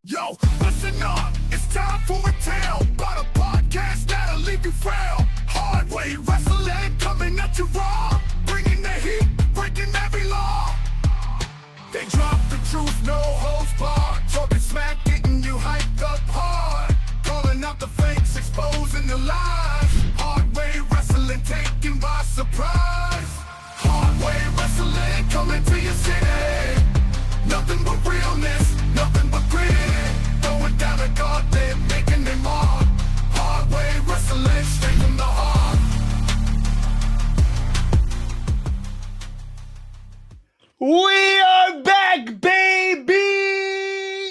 Yo, listen up, it's time for a tale about a podcast that'll leave you frail. Hard way wrestling coming at you raw, bringing the heat, breaking every law. They drop the truth, no holds barred, talking smack, getting you hyped up hard, calling out the fakes, exposing the lies. Hard way wrestling taken by surprise. Hard way wrestling coming to your city. Nothing but realness, nothing but grit. Going down a gauntlet, making them mark. Hard way wrestling, straight from the heart. We are back, baby!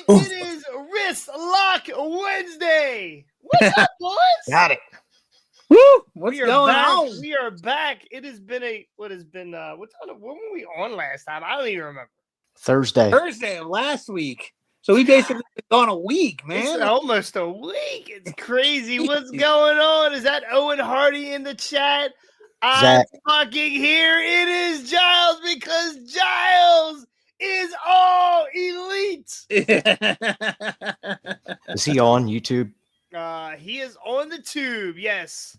It is Wrist Lock Wednesday. What's up, boys? Got it. Woo! What's going back. on? We are back. It has been what when were we on last time? I don't even remember. Thursday of last week. So we basically been gone a week, man. It's almost a week. It's crazy. What's going on? Is that Owen Hardy in the chat? I'm fucking here. It is Giles because Giles is all elite. Is he on YouTube? He is on the tube. Yes.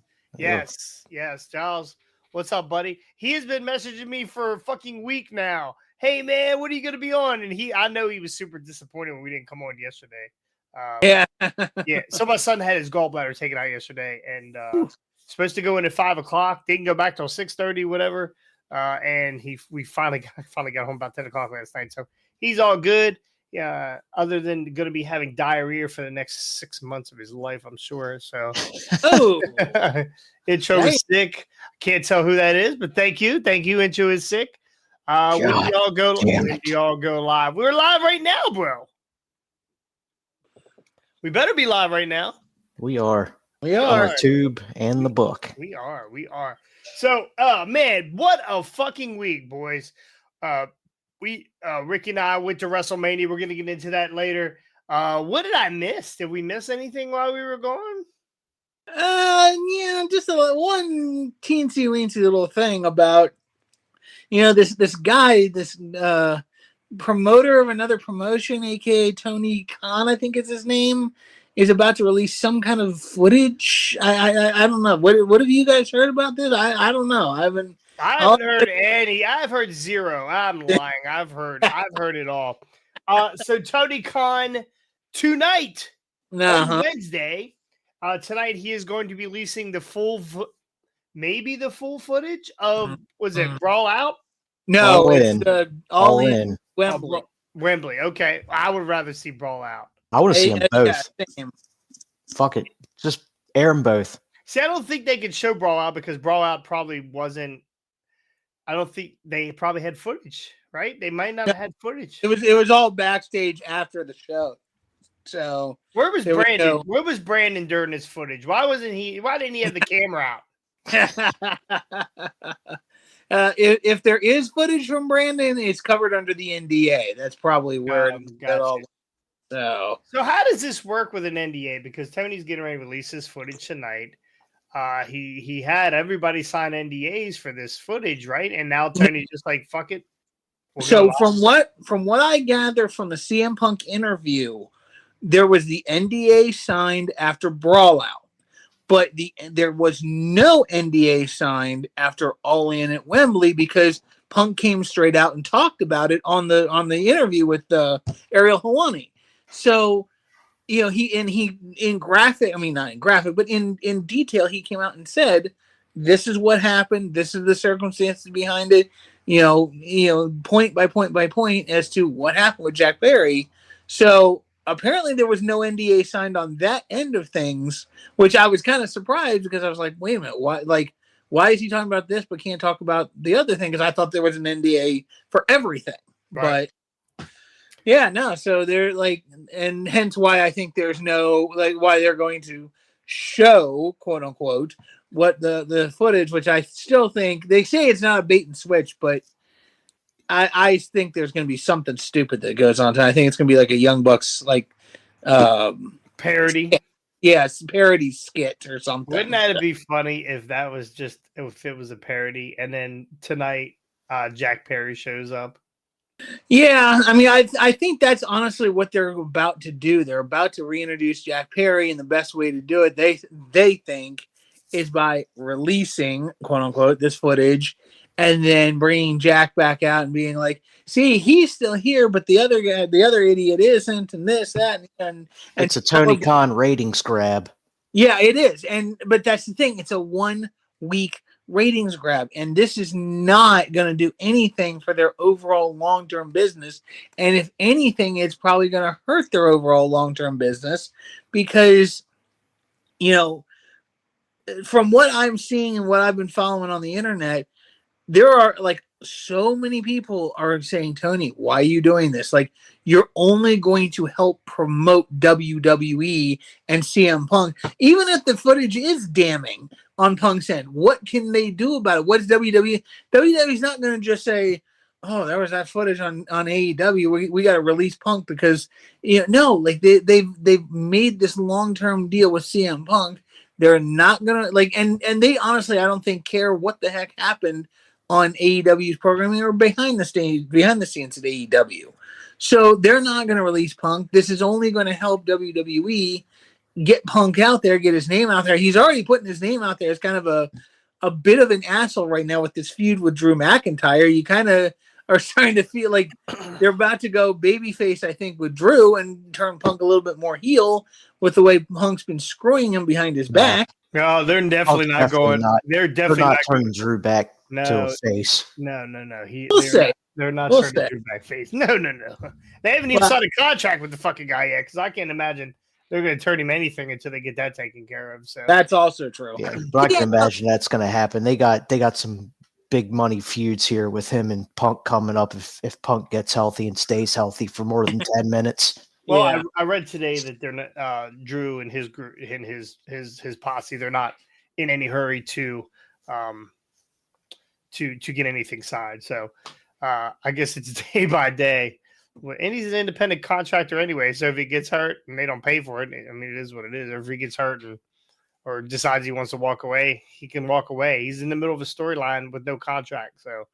Giles, what's up, buddy? He has been messaging me for a fucking week now. Hey man, what are you gonna be on? And I know he was super disappointed when we didn't come on yesterday. Yeah. So my son had his gallbladder taken out yesterday, and supposed to go in at 5:00. Didn't go back till 6:30, whatever. And we finally got home about 10:00 last night. So he's all good. Yeah. Other than going to be having diarrhea for the next 6 months of his life, I'm sure. So, Intro is sick. Can't tell who that is, but thank you. Intro is sick. When do y'all go live? We're live right now, bro. We better be live right now. We are. We On are. the tube and the book. We are. So, man, what a fucking week, boys. Ricky and I went to WrestleMania. We're gonna get into that later. What did I miss? Did we miss anything while we were gone? Yeah, just one teensy-weensy little thing about this guy, this promoter of another promotion, aka Tony Khan, I think is his name, is about to release some kind of footage. I don't know. What have you guys heard about this? I don't know. I haven't heard any. I've heard zero. I'm lying. I've heard it all. So Tony Khan tonight on Wednesday. Tonight he is going to be releasing the full footage of was it Brawl Out? No, it's all in Wembley. Wembley. Okay, I would rather see Brawl Out. I want to see them both. Yeah, Fuck it, just air them both. See, I don't think they could show Brawl Out because Brawl Out probably wasn't. I don't think they probably had footage, right? They might not have had footage. It was all backstage after the show. So where was Brandon? Where was Brandon during this footage? Why didn't he have the camera out? If there is footage from Brandon, it's covered under the NDA. That's probably where it all. So how does this work with an NDA? Because Tony's getting ready to release his footage tonight. He had everybody sign NDAs for this footage, right? And now Tony's just like, fuck it. So from what I gather from the CM Punk interview, there was the NDA signed after Brawl Out. But there was no NDA signed after All In at Wembley because Punk came straight out and talked about it on the interview with Ariel Helwani. So, he in graphic, I mean not in graphic, but in detail, he came out and said, "This is what happened. This is the circumstances behind it. Point by point by point as to what happened with Jack Perry." So. Apparently there was no NDA signed on that end of things, which I was kind of surprised because I was like, wait a minute, why is he talking about this but can't talk about the other thing? Because I thought there was an NDA for everything. Right. But yeah, no, so they're like, and hence why I think there's no, why they're going to show, quote unquote, what the footage, which I still think, they say it's not a bait and switch, but I think there's going to be something stupid that goes on. I think it's going to be like a Young Bucks parody. Yes, parody skit or something. Wouldn't that be funny if it was a parody and then tonight Jack Perry shows up? Yeah, I mean, I think that's honestly what they're about to do. They're about to reintroduce Jack Perry, and the best way to do it, they think, is by releasing quote unquote this footage, and then bringing Jack back out and being like, "See, he's still here, but the other guy, the other idiot, isn't," and this, that, and It's a Tony Khan ratings grab. yeah, it is. But that's the thing. It's a 1 week ratings grab. And this is not going to do anything for their overall long-term business. And if anything, it's probably going to hurt their overall long-term business because, you know, from what I'm seeing and what I've been following on the internet, there are like so many people are saying, Tony, why are you doing this? Like, you're only going to help promote WWE and CM Punk, even if the footage is damning on Punk's end. What can they do about it? What's WWE? WWE's not going to just say, "Oh, there was that footage on AEW. We got to release Punk because no, like they've made this long term deal with CM Punk. They're not gonna like, and they honestly, I don't think care what the heck happened on AEW's programming or behind the scenes at AEW. So they're not going to release Punk. This is only going to help WWE get Punk out there, get his name out there. He's already putting his name out there. It's kind of a bit of an asshole right now with this feud with Drew McIntyre. You kind of are starting to feel like they're about to go babyface, I think, with Drew and turn Punk a little bit more heel with the way Punk's been screwing him behind his back. No, they're definitely not going. They're definitely not turning Drew back to a face. No. They're not We'll turning Drew back face. No. They haven't even signed a contract with the fucking guy yet because I can't imagine they're going to turn him anything until they get that taken care of. So that's also true. Yeah, but I can imagine that's going to happen. They got some big money feuds here with him and Punk coming up if Punk gets healthy and stays healthy for more than 10 minutes. Well, yeah. I read today that they're not Drew and his group and his posse. They're not in any hurry to get anything signed. So I guess it's day by day. And he's an independent contractor anyway. So if he gets hurt and they don't pay for it, I mean, it is what it is. Or if he gets hurt or decides he wants to walk away, he can walk away. He's in the middle of a storyline with no contract. So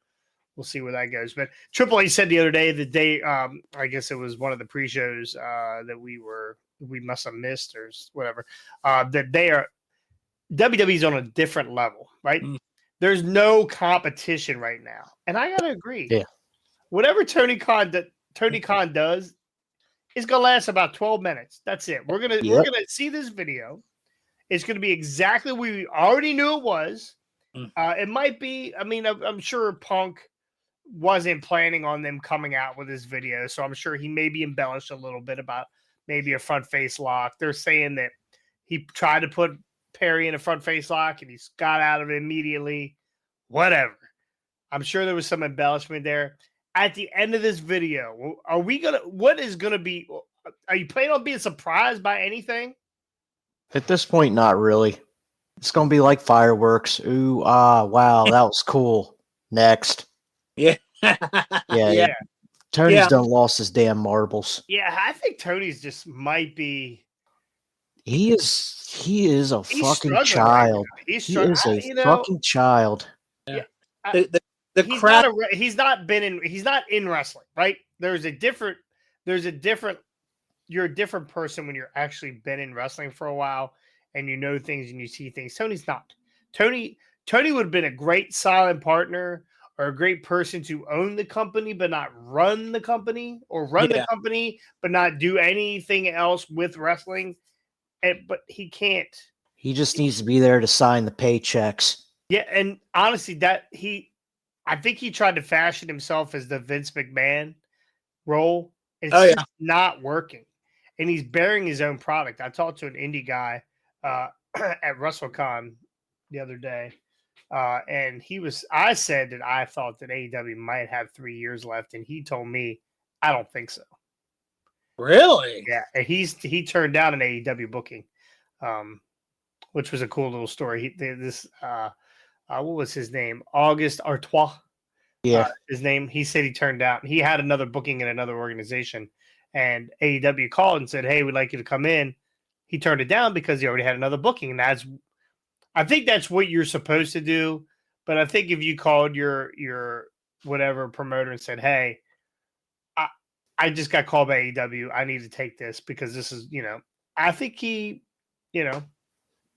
we'll see where that goes. But Triple H said the other day that they, I guess it was one of the pre-shows that we must have missed or whatever, that they are, WWE's on a different level, right? Mm. There's no competition right now. And I got to agree. Yeah. Whatever Tony Khan does is going to last about 12 minutes. That's it. We're going to see this video. It's going to be exactly what we already knew it was. It might be, I mean, I'm sure Punk wasn't planning on them coming out with this video, so I'm sure he maybe embellished a little bit about maybe a front face lock. They're saying that he tried to put Perry in a front face lock and he got out of it immediately. Whatever. I'm sure there was some embellishment there. At the end of this video, are you planning on being surprised by anything? At this point, not really. It's going to be like fireworks. Ooh, wow, that was cool. Next. Yeah. Yeah. Tony's done lost his damn marbles. Yeah, I think Tony's just might be. He is a fucking child. Right, he is a fucking child. Yeah. He's not in wrestling, right? You're a different person when you're actually been in wrestling for a while and you know things and you see things. Tony's not. Tony would have been a great silent partner or a great person to own the company but not run the company, or run the company but not do anything else with wrestling. But he can't. He just needs to be there to sign the paychecks. Yeah, and honestly, I think he tried to fashion himself as the Vince McMahon role. It's not working. And he's bearing his own product. I talked to an indie guy at WrestleCon the other day. And I said that I thought that AEW might have 3 years left. And he told me, I don't think so. Really? Yeah. And he turned down an AEW booking, which was a cool little story. What was his name? Auguste Artois. Yeah. His name. He said he turned down. He had another booking in another organization. And AEW called and said, "Hey, we'd like you to come in." He turned it down because he already had another booking. And I think that's what you're supposed to do. But I think if you called your whatever promoter and said, "Hey, I just got called by AEW. I need to take this because this is, I think he,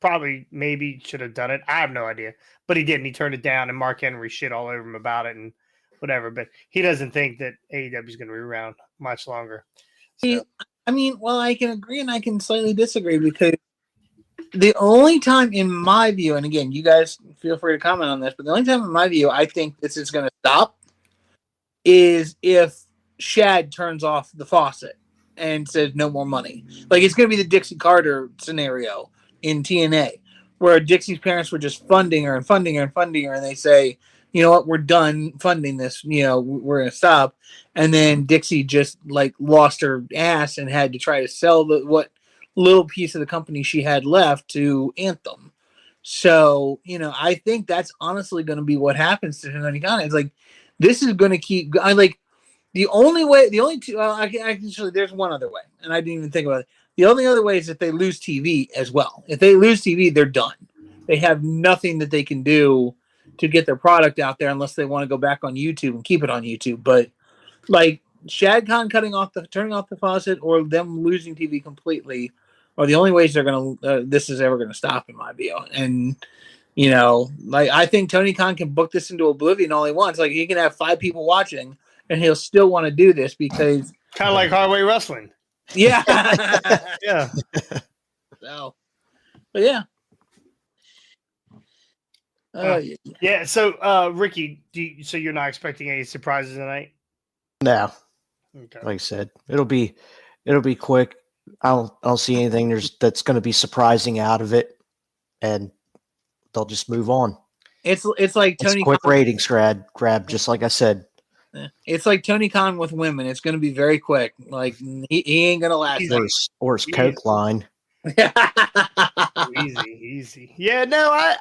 probably maybe should have done it. I have no idea, but he didn't. He turned it down, and Mark Henry shit all over him about it and whatever. But he doesn't think that AEW is going to be around much longer. So. I mean, well, I can agree and I can slightly disagree because the only time in my view, and again, you guys feel free to comment on this, but the only time in my view I think this is going to stop is if Shad turns off the faucet and says no more money. Like it's going to be the Dixie Carter scenario in TNA, where Dixie's parents were just funding her, and they say, you know what, we're done funding this. We're going to stop. And then Dixie just like lost her ass and had to try to sell what little piece of the company she had left to Anthem. So, I think that's honestly going to be what happens to Tony Khan. It's like, this is going to keep. The only two. Actually, there's one other way, and I didn't even think about it. The only other way is if they lose TV as well. If they lose TV, they're done. They have nothing that they can do to get their product out there unless they want to go back on YouTube and keep it on YouTube. But like Shad Khan turning off the faucet, or them losing TV completely, are the only ways this is ever gonna stop, in my view. And like I think Tony Khan can book this into oblivion all he wants. Like he can have 5 people watching, and he'll still want to do this because kind of like Highway Wrestling. Yeah, yeah. So, but yeah. Yeah. So, Ricky, so you're not expecting any surprises tonight? No. Okay. Like I said, it'll be quick. I don't see anything that's going to be surprising out of it, and they'll just move on. It's like Tony. It's quick Khan. Ratings grab, just like I said. It's like Tony Khan with women. It's going to be very quick. Like he ain't going to last. Or his Coke line. Easy. Yeah, no,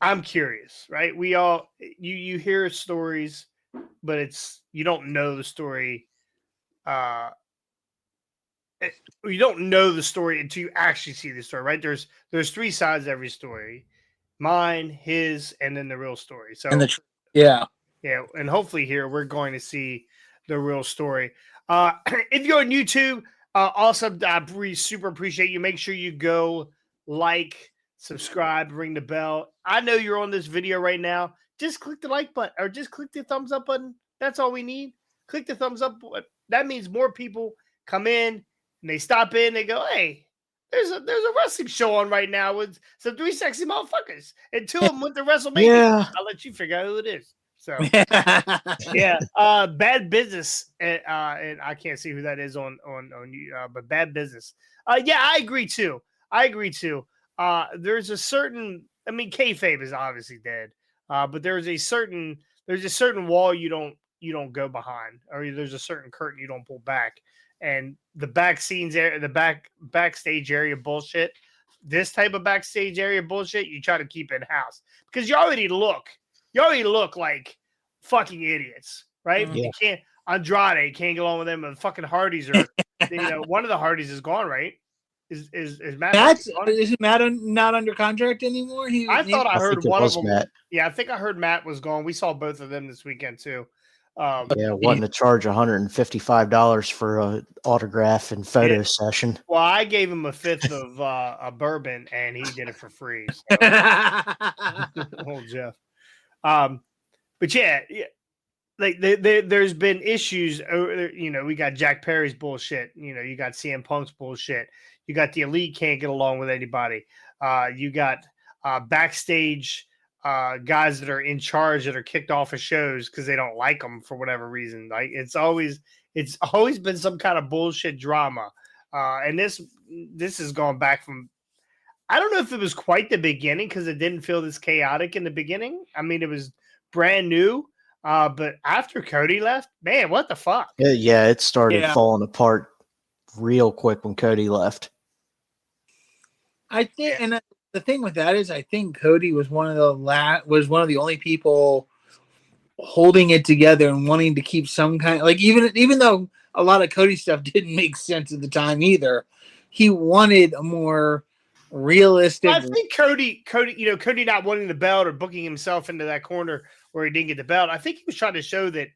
I'm curious, right? We all you hear stories, but you don't know the story. You don't know the story until you actually see the story, right? There's 3 sides to every story: mine, his, and then the real story. So yeah, and hopefully here we're going to see the real story. If you're on YouTube, also I super appreciate you. Make sure you go like, subscribe, ring the bell. I know you're on this video right now. Just click the like button or just click the thumbs up button. That's all we need. Click the thumbs up button. That means more people come in and they stop in. They go, hey, there's a wrestling show on right now with some 3 sexy motherfuckers, and 2 of them went to WrestleMania. Yeah. I'll let you figure out who it is. So yeah, Bad Business, and I can't see who that is on you, but Bad Business. Yeah, I agree too. There's a certain, I mean, kayfabe is obviously dead, but there's a certain wall you don't go behind, or there's a certain curtain you don't pull back, and the back scenes area, the backstage area bullshit. This type of backstage area bullshit, you try to keep in house because you already look like fucking idiots, right? Yeah. You can't. Andrade can't get along with them, and the fucking Hardys are. One of the Hardys is gone, right? Is Matt? Is Matt not under contract anymore? I thought I heard one of them. Matt. Yeah, I think I heard Matt was gone. We saw both of them this weekend too. Wanting to charge $155 for an autograph and photo session. Well, I gave him a 5th of a bourbon, and he did it for free. So. Old Jeff. But yeah, like there's been issues. We got Jack Perry's bullshit. You got CM Punk's bullshit. You got the Elite can't get along with anybody. You got backstage guys that are in charge that are kicked off of shows because they don't like them for whatever reason. Like it's always been some kind of bullshit drama. And this has gone back from. I don't know if it was quite the beginning because it didn't feel this chaotic in the beginning. I mean, it was brand new. But after Cody left, man, what the fuck? Yeah, it started falling apart real quick when Cody left. I think, and the thing with that is, I think Cody was one of the only people holding it together and wanting to keep some kind, like even though a lot of Cody stuff didn't make sense at the time either, he wanted a more realistic. I think Cody, Cody not wanting the belt or booking himself into that corner where he didn't get the belt. I think he was trying to show that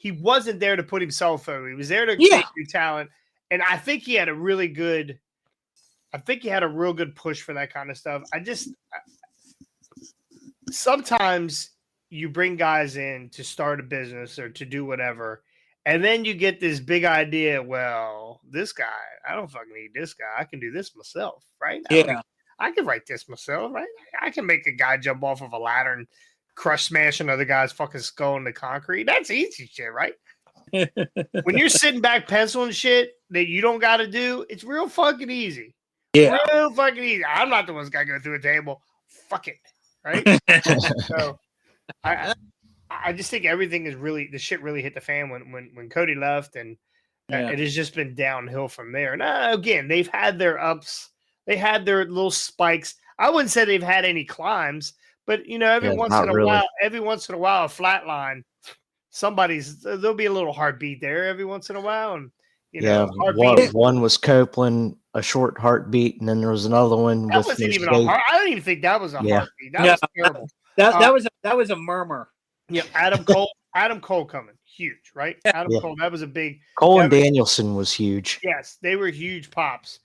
he wasn't there to put himself over. He was there to Yeah. create new talent, and I think he had a real good push for that kind of stuff. Sometimes you bring guys in to start a business or to do whatever, and then you get this big idea. Well, this guy, I don't fucking need this guy. I can do this myself, right? I can write this myself, right? I can make a guy jump off of a ladder and crush smash another guy's fucking skull into concrete. That's easy shit, right? When you're sitting back penciling shit that you don't got to do, it's real fucking easy. Yeah. Real fucking easy. I'm not the one that's got to go through a table. Fuck it, right? So I just think everything is really, the shit really hit the fan when Cody left, and it has just been downhill from there. Now, again, they've had their ups. They had their little spikes. I wouldn't say they've had any climbs, but you know, every once in a while, a flat line, there'll be a little heartbeat there every once in a while, and one was Copeland, a short heartbeat, and then there was another one. That wasn't even a heart. I don't even think that was a heartbeat. That was terrible. That was a murmur. Yeah, Adam Cole coming huge, right? Adam Cole, that was a big. Cole and Danielson was huge. Yes, they were huge pops.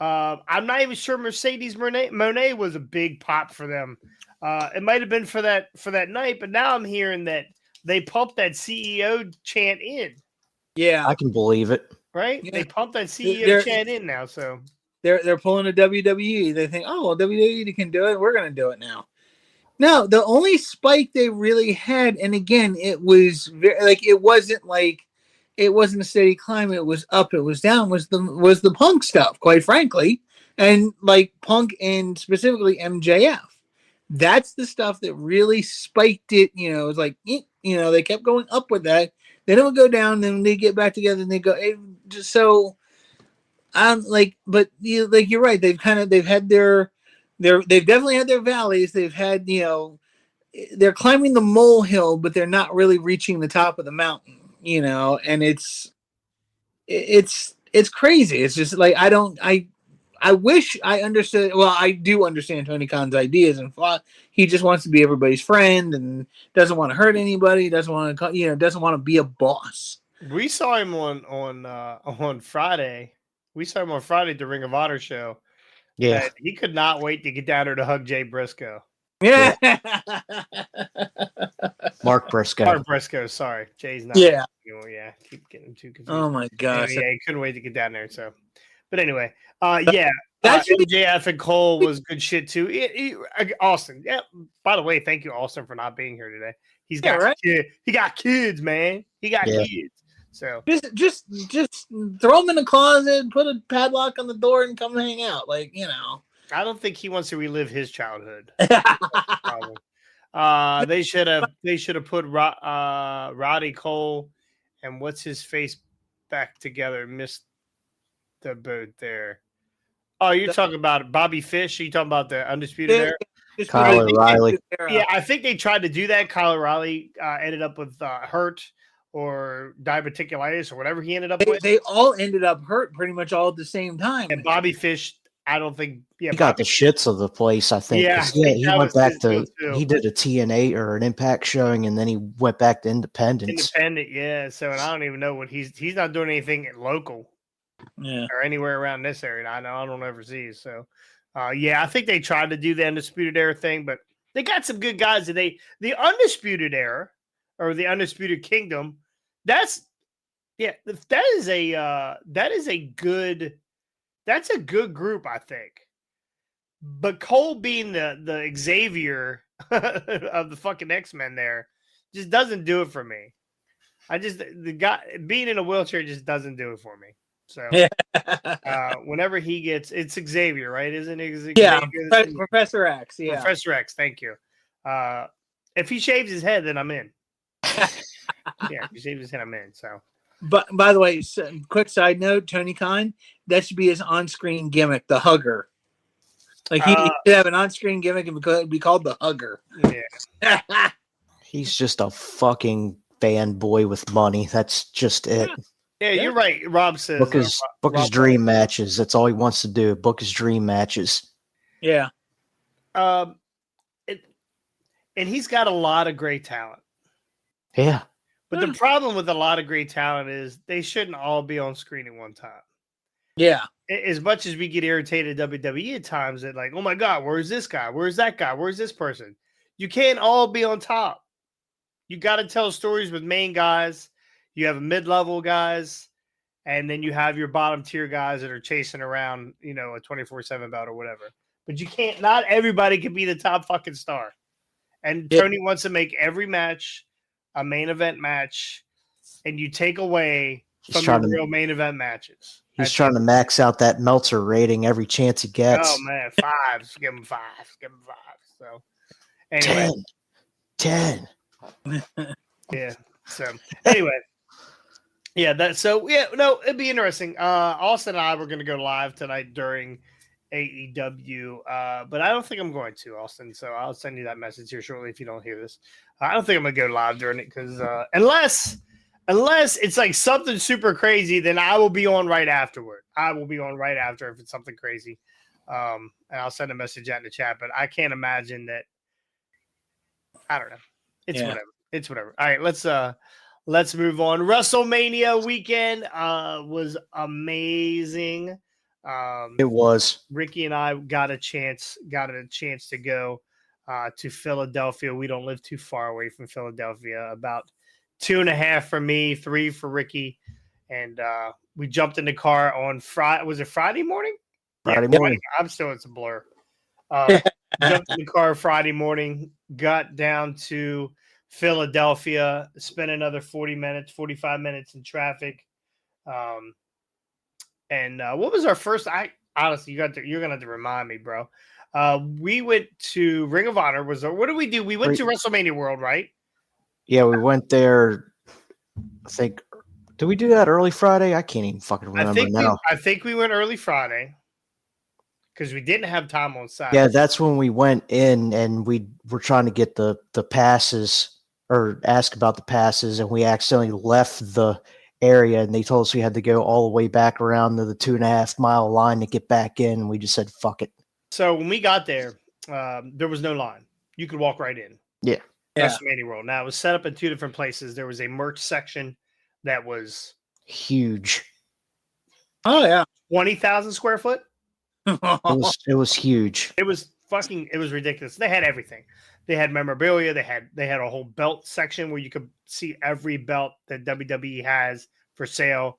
I'm not even sure Mercedes Moné was a big pop for them. It might have been for that night, but now I'm hearing that they pumped that CEO chant in. Yeah, I can believe it. Right? Yeah. They pumped that CEO chant in now, so they're pulling a WWE. They think, oh well, WWE can do it. We're going to do it now. No, the only spike they really had, and again, it was it wasn't a steady climb. It was up, it was down. Was the Punk stuff, quite frankly, and like Punk and specifically MJF. That's the stuff that really spiked it. You know, it's like they kept going up with that. Then it would go down, then they get back together, and they go just so. But you're right. They've had they've definitely had their valleys. They've had, they're climbing the molehill, but they're not really reaching the top of the mountain, and it's crazy. It's just like, I wish I understood. Well, I do understand Tony Khan's ideas, and he just wants to be everybody's friend and doesn't want to hurt anybody. Doesn't want to be a boss. We saw him on Friday. We saw him on Friday at the Ring of Honor show. Yeah, he could not wait to get down there to hug Jay Briscoe. Yeah, Mark Briscoe. Sorry, Jay's not. Yeah, keep getting too confused. Oh my gosh. Yeah, he couldn't wait to get down there. So, but anyway, MJF and Cole was good shit too. Austin, yeah. By the way, thank you, Austin, for not being here today. He got kids, man. He got kids. So just throw them in the closet, put a padlock on the door, and come hang out. I don't think he wants to relive his childhood. They should have put Roddy Cole and what's his face back together. Missed the boat there. Oh, you're talking about Bobby Fish? Are you talking about the Undisputed Era? Kyle O'Reilly. Yeah, I think they tried to do that. Kyle O'Reilly ended up with hurt or diverticulitis or whatever he ended up with. They all ended up hurt pretty much all at the same time. And Bobby Fish, I don't think. Yeah, he got the shits of the place, I think. Yeah, he went back to. He did a TNA or an Impact showing, and then he went back to Independence. Yeah. So, and I don't even know what he's not doing anything local, or anywhere around this area. I don't ever see. So, I think they tried to do the Undisputed Era thing, but they got some good guys. The Undisputed Era or the Undisputed Kingdom. That's a good group, I think. But Cole being the Xavier of the fucking X-Men there just doesn't do it for me. The guy being in a wheelchair just doesn't do it for me. So whenever he gets, it's Xavier, right? Isn't it? Xavier? Professor X. Yeah, Professor X. Thank you. If he shaves his head, then I'm in. If he shaves his head, I'm in. So. But by the way, quick side note: Tony Khan, that should be his on-screen gimmick, the hugger. Like he should have an on-screen gimmick and be called the hugger. Yeah. He's just a fucking fanboy with money. That's just it. Yeah, you're right. Rob says book his dream matches. That's all he wants to do. Book his dream matches. Yeah. And he's got a lot of great talent. Yeah. But the problem with a lot of great talent is they shouldn't all be on screen at one time. Yeah. As much as we get irritated at WWE at times that like, oh my God, where's this guy? Where's that guy? Where's this person? You can't all be on top. You got to tell stories with main guys. You have mid-level guys, and then you have your bottom tier guys that are chasing around, a 24/7 bout or whatever. But you can't. Not everybody can be the top fucking star. And Tony wants to make every match a main event match, and you take away from the real main event matches. He's trying to max out that Meltzer rating every chance he gets. Oh man, 5s. Give him 5. Give him 5. So anyway, 10. Yeah. So anyway, it'd be interesting. Austin and I were going to go live tonight during AEW, but I don't think I'm going to, Austin. So I'll send you that message here shortly if you don't hear this. I don't think I'm going to go live during it because unless it's like something super crazy, then I will be on right afterward. I will be on right after if it's something crazy. And I'll send a message out in the chat, but I can't imagine that. I don't know. It's whatever. It's whatever. All right, let's move on. WrestleMania weekend was amazing. It was. Ricky and I got a chance to go to Philadelphia. We don't live too far away from Philadelphia, about 2.5 for me, 3 for Ricky. And we jumped in the car on Friday. Was it Friday morning? Friday morning. I'm still, it's a blur. Jumped in the car Friday morning, got down to Philadelphia, spent another 45 minutes in traffic. And what was our first? Honestly, you're gonna have to remind me, bro. We went to Ring of Honor. What did we do? We went to WrestleMania World, right? Yeah, we went there. I think. Did we do that early Friday? I can't even fucking remember now. I think we went early Friday because we didn't have time on Saturday. Yeah, that's when we went in and we were trying to get the passes or ask about the passes, and we accidentally left the area, and they told us we had to go all the way back around to the 2.5 mile line to get back in. And we just said, fuck it. So when we got there, there was no line. You could walk right in. Yeah. WrestleMania World. Now, it was set up in 2 different places. There was a merch section that was huge. Oh, yeah. 20,000 square foot. It was huge. It was ridiculous. They had everything. They had memorabilia. They had a whole belt section where you could see every belt that WWE has for sale.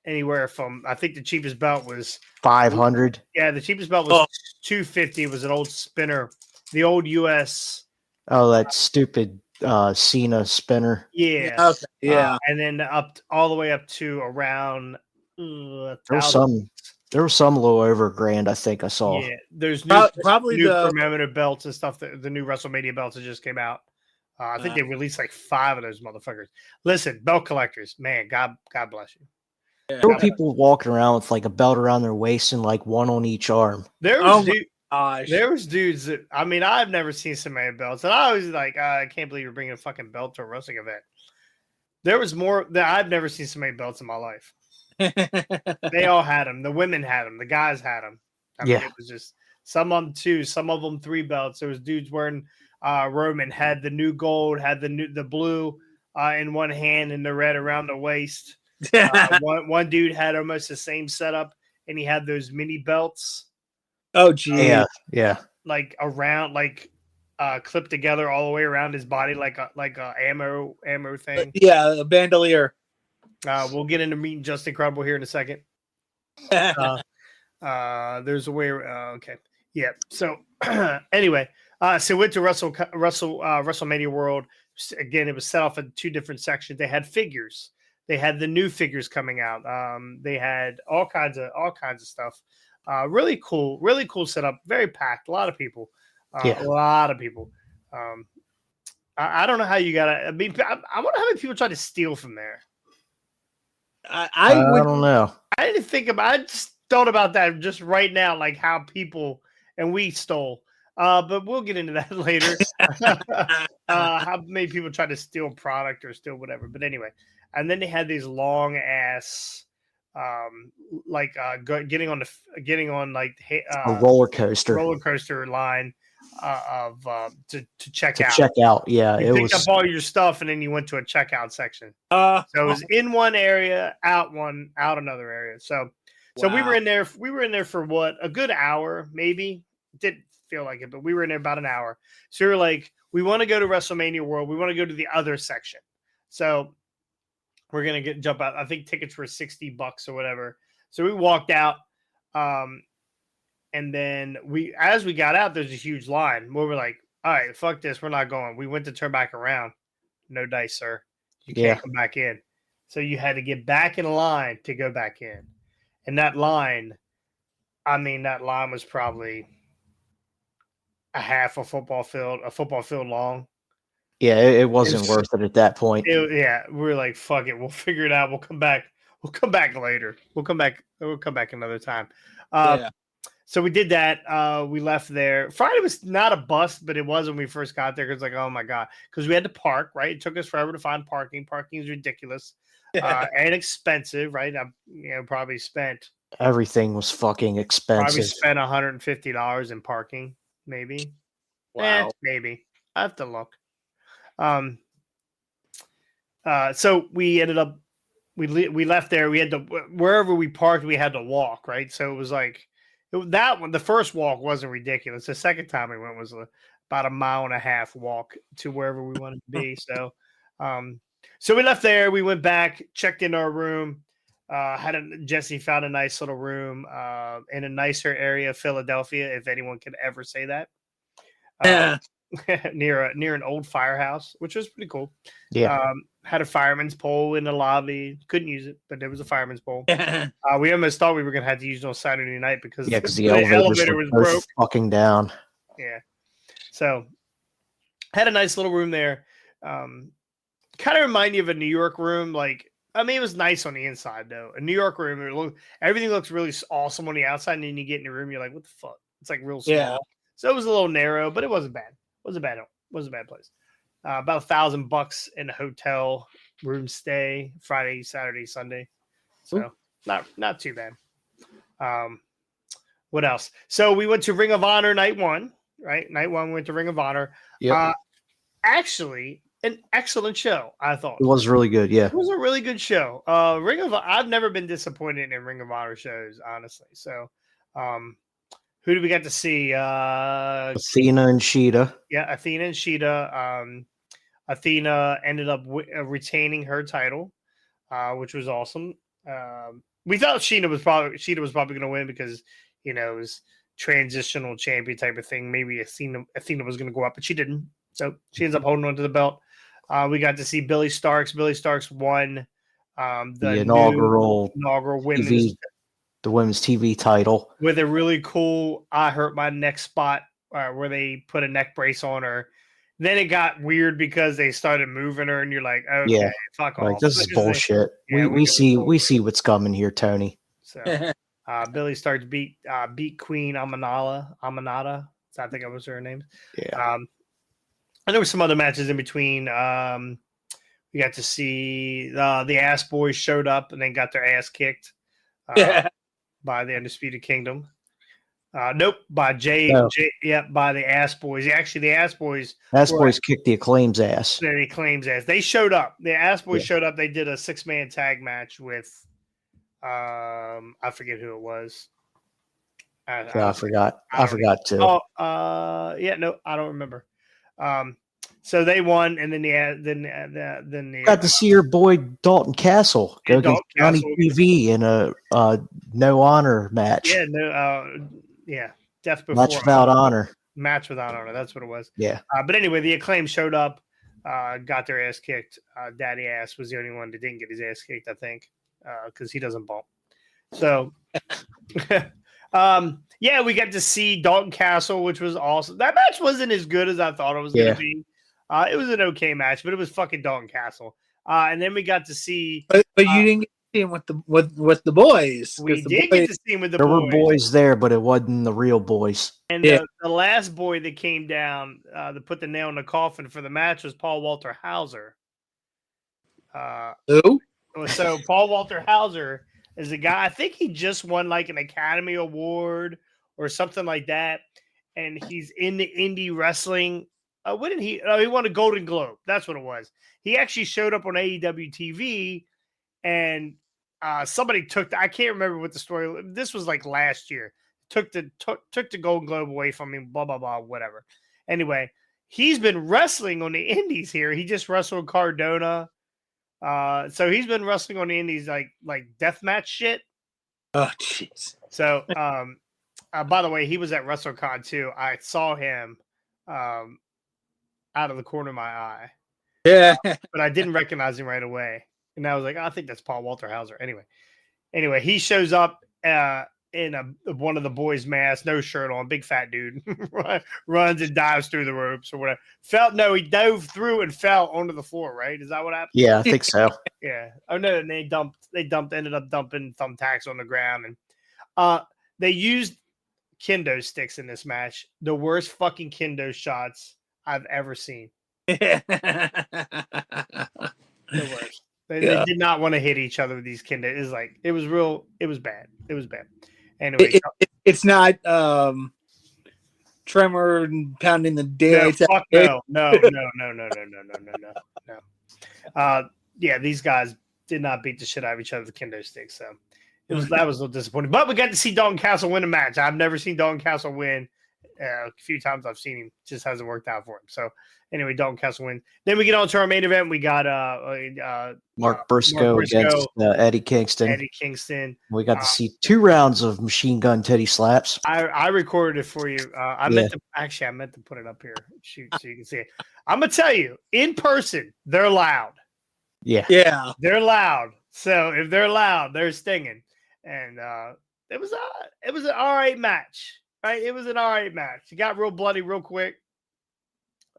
Anywhere from, I think the cheapest belt was $500. Yeah, the cheapest belt was $250. It was an old spinner, the old US. Oh, that stupid Cena spinner. Yeah, okay. Yeah, and then all the way up to around. There was some low over $1,000, I think I saw. Yeah, there's probably new the commemorative belts and stuff. The new WrestleMania belts that just came out. I think they released like 5 of those motherfuckers. Listen, belt collectors, man, God bless you. Yeah. There were people walking around with like a belt around their waist and like one on each arm. There was dudes that, I mean, I've never seen so many belts, and I was like, I can't believe you're bringing a fucking belt to a wrestling event. There was more that I've never seen so many belts in my life. They all had them. The women had them. The guys had them. I mean, it was just some of them 2, some of them 3 belts. There was dudes wearing Roman had the new gold, had the blue in one hand and the red around the waist. One dude had almost the same setup, and he had those mini belts. Oh, gee, yeah, like around, like clipped together all the way around his body, like a ammo thing. Yeah, a bandolier. We'll get into meeting Justin Crumble here in a second. There's a way. Okay, yeah. So anyway, so went to WrestleMania World. Again, it was set off in 2 different sections. They had figures. They had the new figures coming out. They had all kinds of stuff. Really cool setup. Very packed. A lot of people. A lot of people. I don't know how you got to. I mean, I wonder how many people try to steal from there. I don't know. I didn't think about. I just thought about that just right now, like how people and we stole. But we'll get into that later. How many people try to steal product or steal whatever. But anyway, and then they had these long ass, getting on like a roller coaster line. to check To out. check out. Yeah, You it picked was. up all your stuff and then you went to a checkout section. Uh, So it was in one area, out another area. So we were wow. in there. We were in there for what, a good hour, maybe. Didn't feel like it, but we were in there about an hour. So we were like, we want to go to WrestleMania World. We want to go to the other section. So we're gonna jump out. I think tickets were $60 or whatever. So we walked out, and then as we got out, there's a huge line. We were like, all right, fuck this, we're not going. We went to turn back around. No dice, sir. You can't come back in. So you had to get back in line to go back in. And that line was probably a half a football field long. Yeah, it wasn't worth it at that point. We were like, fuck it, we'll figure it out. We'll come back later. We'll come back another time. So we did that. We left there. Friday was not a bust, but it was when we first got there. Because like, oh my god, because we had to park. Right, it took us forever to find parking. Parking is ridiculous and expensive. Right, I probably spent Everything was fucking expensive. Probably spent $150 in parking, maybe. Wow. Maybe. I have to look. So we ended up we left there. We had to wherever we parked, we had to walk, right? So it was like that one. The first walk wasn't ridiculous. The second time we went was about a 1.5 mile walk to wherever we wanted to be. So, so we left there. We went back, checked in our room. Jesse found a nice little room in a nicer area of Philadelphia, if anyone could ever say that. Near an old firehouse, which was pretty cool. Yeah. Had a fireman's pole in the lobby. Couldn't use it, but there was a fireman's pole. We almost thought we were gonna have to use it on Saturday night because the elevator was broke. Fucking down. Yeah. So had a nice little room there. Kind of remind you of a New York room. Like, I mean, it was nice on the inside though. A New York room, everything looks really awesome on the outside, and then you get in the room, you're like, what the fuck? It's like real small. Yeah. So it was a little narrow, but it wasn't bad. It wasn't a bad place. About $1,000 in a hotel room stay, Friday, Saturday, Sunday. So not too bad. What else? So we went to Ring of Honor night one, right? Night one, we went to Ring of Honor. Yep. Actually, an excellent show, I thought. It was really good, yeah. It was a really good show. I've never been disappointed in Ring of Honor shows, honestly. So, who did we get to see? Athena and Sheeta. Yeah, Athena and Sheeta. Athena ended up retaining her title, which was awesome. We thought Sheeta was probably going to win because it was transitional champion type of thing. Maybe Athena was going to go up, but she didn't. So she ends up holding on to the belt. We got to see Billy Starks. Billy Starks won the inaugural women's TV title with a really cool "I hurt my neck" spot where they put a neck brace on her. Then it got weird because they started moving her, and you're like, okay, fuck off. This is bullshit. We see what's coming here, Tony. So Billy Starks beat Queen Aminata. I think that was her name. Yeah. And there were some other matches in between. We got to see the Ass Boys showed up and then got their ass kicked by the Undisputed Kingdom. Nope, by by the Ass Boys. Actually, the Ass Boys. Ass Boys kicked the Acclaim's ass. The Acclaim's ass. They showed up. The Ass Boys showed up. They did a 6-man tag match with, I forget who it was. I forgot. I forgot too. No, I don't remember. So they won, and then the got to see your boy Dalton Castle go against Johnny TV in a no honor match. Death Before Match Without Honor. Match Without Honor. That's what it was. Yeah. But anyway, the Acclaim showed up, got their ass kicked. Daddy Ass was the only one that didn't get his ass kicked, I think, because he doesn't bump. So, we got to see Dalton Castle, which was awesome. That match wasn't as good as I thought it was going to be. It was an okay match, but it was fucking Dalton Castle. And then we got to see, but you didn't get to see him with the boys. We did get to see him with the boys. There were boys there, but it wasn't the real boys. And the last boy that came down to put the nail in the coffin for the match was Paul Walter Hauser. Who? So Paul Walter Hauser is a guy. I think he just won like an Academy Award or something like that. and he's in the indie wrestling. What did he? Oh, he won a Golden Globe. That's what it was. He actually showed up on AEW TV, and somebody took. I can't remember what the story. This was like last year. Took the Golden Globe away from him. Blah blah blah. Whatever. Anyway, he's been wrestling on the indies here. He just wrestled Cardona. So he's been wrestling on the indies like deathmatch shit. Oh jeez. So by the way, he was at WrestleCon too. I saw him out of the corner of my eye. Yeah. But I didn't recognize him right away. And I was like, I think that's Paul Walter Hauser. Anyway, he shows up in one of the boys' masks, no shirt on, big fat dude, runs and dives through the ropes or whatever. He dove through and fell onto the floor, right? Is that what happened? Yeah, I think so. Yeah. Oh no, and ended up dumping thumbtacks on the ground. And they used kendo sticks in this match. The worst fucking kendo shots I've ever seen. The worst. They did not want to hit each other with these kendo. It was bad. It was bad. Anyway, it's not Tremor and pounding the daylights out. No. Yeah, these guys did not beat the shit out of each other with kendo sticks. So that was a little disappointing. But we got to see Dalton Castle win a match. I've never seen Dalton Castle win. A few times I've seen him, just hasn't worked out for him. So anyway, Dalton Castle wins. Then we get on to our main event. We got Mark Briscoe against Eddie Kingston. We got to see 2 rounds of machine gun titty slaps. I recorded it for you. I meant to put it up here, shoot, so you can see it. I'm gonna tell you, in person, they're loud. Yeah, they're loud. So if they're loud, they're stinging. And it was an all right match. Right, it was an all right match. It got real bloody real quick.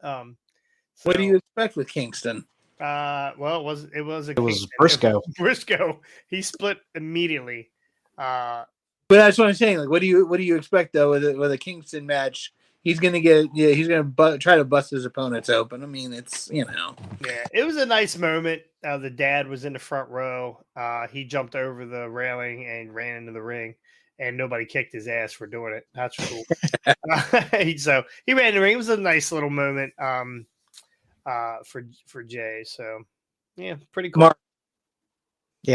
What do you expect with Kingston? Well, it was Briscoe. Briscoe. He split immediately. But that's what I'm saying. Like, what do you expect though with a Kingston match? He's gonna try to bust his opponents open. I mean, it's Yeah, it was a nice moment. The dad was in the front row. He jumped over the railing and ran into the ring. And nobody kicked his ass for doing it. That's cool. So he ran in the ring. It was a nice little moment for Jay. So yeah, pretty cool.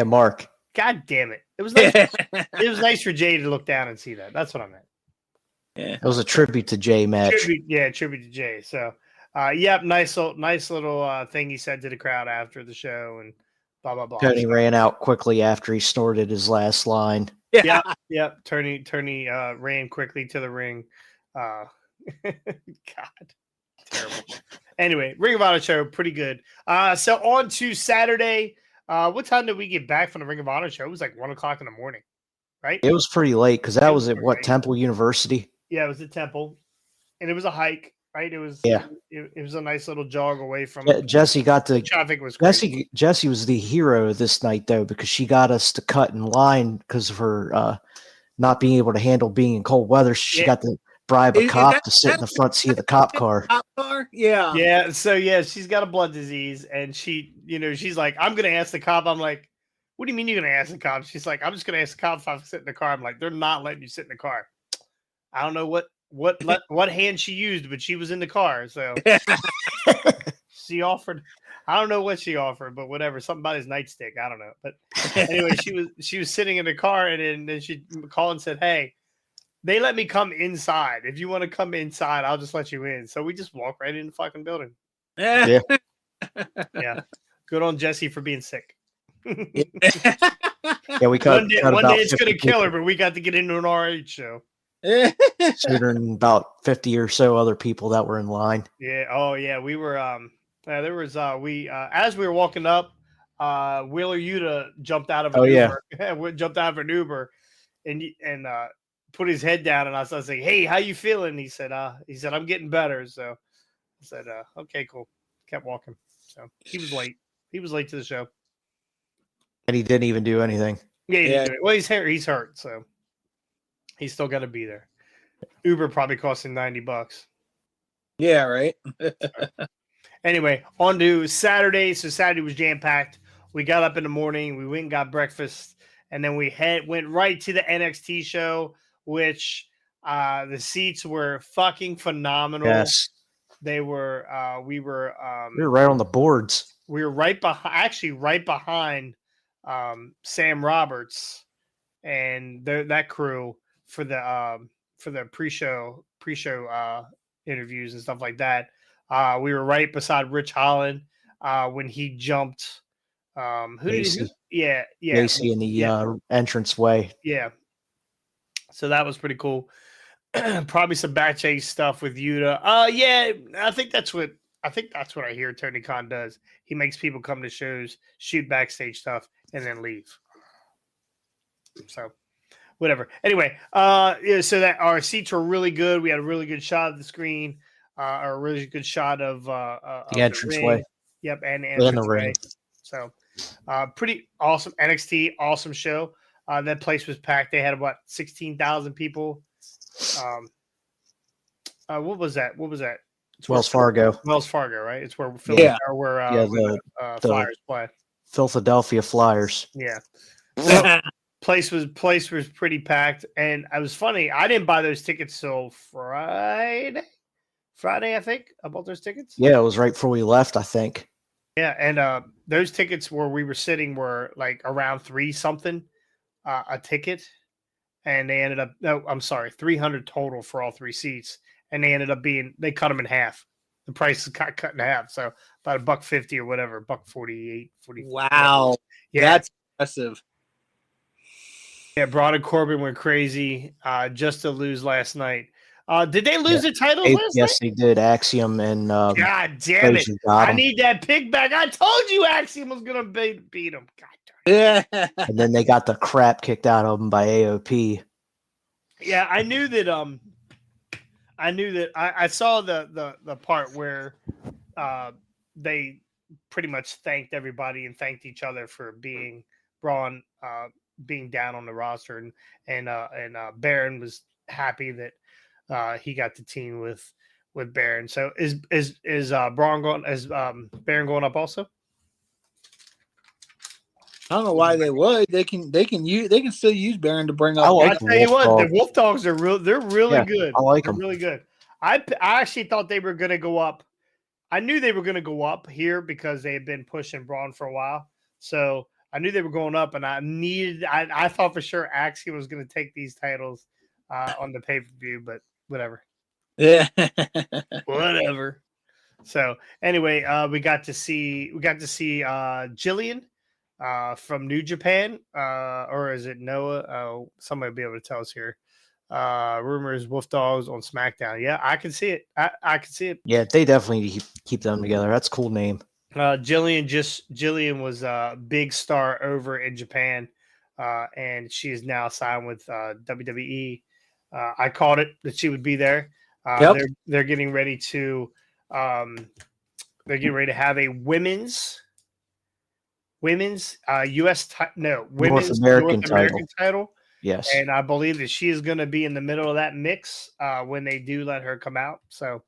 Mark. God damn it! It was nice. It was nice for Jay to look down and see that. That's what I meant. Yeah, it was a tribute to Jay match. Tribute to Jay. So nice little thing he said to the crowd after the show and blah blah blah. Tony ran out quickly after he snorted his last line. Yeah. Tony ran quickly to the ring. God, terrible. Anyway, Ring of Honor show, pretty good. So on to Saturday. What time did we get back from the Ring of Honor show? It was like 1:00 in the morning, right? It was pretty late because that was at Temple University. Yeah, it was at Temple, and it was a hike. Right, it was. Yeah, it was a nice little jog away from. Jesse got to. Traffic was crazy. Jesse was the hero this night though because she got us to cut in line because of her not being able to handle being in cold weather. She got to bribe a cop to sit in the front seat of the cop car. Yeah. Yeah. So she's got a blood disease, and she's like, I'm gonna ask the cop. I'm like, what do you mean you're gonna ask the cop? She's like, I'm just gonna ask the cop if I can sit in the car. I'm like, they're not letting you sit in the car. I don't know what hand she used, but she was in the car. So she offered, I don't know what she offered, but whatever, something about his nightstick. I don't know. But anyway, she was sitting in the car, and then she called and said, hey, they let me come inside. If you want to come inside, I'll just let you in. So we just walk right in the fucking building. Yeah. Yeah. Good on Jesse for being sick. Yeah, we cut. One day it's gonna kill her, but we got to get into an RH show. Sooner than about 50 or so other people that were in line. Yeah. Oh yeah. We were there was as we were walking up, Wheeler Yuta jumped out of an Uber. Yeah. Jumped out of an Uber and put his head down, and I was like, hey, how you feeling? He said, I'm getting better. So I said, okay, cool. Kept walking. So he was late. He was late to the show. And he didn't even do anything. Yeah, he didn't do it. Well, he's hurt, so he's still got to be there. Uber probably cost him $90. Yeah, right. Anyway, on to Saturday. So Saturday was jam-packed. We got up in the morning. We went and got breakfast. And then we went right to the NXT show, which The seats were fucking phenomenal. Yes. They were. We were right on the boards. We were right behind. Actually, right behind Sam Roberts and that crew for the pre-show interviews and stuff like that. We were right beside Rich Holland when he jumped. Who did he? Yeah. Macy in the entranceway. Yeah. So that was pretty cool. Probably some backstage stuff with Yuta. Yeah, I think that's what I hear Tony Khan does. He makes people come to shows, shoot backstage stuff, and then leave. So whatever. Anyway, so that our seats were really good. We had a really good shot of the screen, a really good shot of the entranceway. Yep, and the ring. So pretty awesome. NXT, awesome show. That place was packed. They had about 16,000 people. What was that? It's Wells Fargo. Wells Fargo, right? It's where the Flyers play. Philadelphia Flyers. Yeah. So, place was pretty packed, and it was funny. I didn't buy those tickets till Friday. I think I bought those tickets. Yeah, it was right before we left, I think. Yeah, and those tickets where we were sitting were like around $3 something a ticket. And they ended up, $300 total for all 3 seats. And they ended up they cut them in half. The price got cut in half. So about $1.50 or whatever, $1.48, 44. Wow. Yeah. That's impressive. Yeah, Braun and Corbin went crazy just to lose last night. Did they lose the titles last night? Yes, they did. Axiom and God damn it. I need that pick back. I told you Axiom was going to beat them. God yeah. And then they got the crap kicked out of them by AOP. Yeah, I knew that. I saw the part where they pretty much thanked everybody and thanked each other for being Braun being down on the roster, and Baron was happy that he got the team with Baron. So is Braun going? Is Baron going up also? I don't know why they would. They can still use Baron to bring up. I tell you what, the Wolf Dogs are real. They're really good. I like them. Really good. I actually thought they were going to go up. I knew they were going to go up here because they had been pushing Braun for a while. So I knew they were going up, and I thought for sure Axiom was going to take these titles on the pay-per-view, but whatever. Yeah. Whatever. So anyway, we got to see Jillian from New Japan, or is it Noah? Somebody will be able to tell us here. Rumors Wolf Dogs on SmackDown. Yeah, I can see it. I can see it. Yeah, they definitely keep them together. That's a cool name. Jillian was a big star over in Japan, and she is now signed with WWE. I called it that she would be there. Yep. They're getting ready to have a women's U.S. women's North American title. Yes, and I believe that she is going to be in the middle of that mix when they do let her come out. So,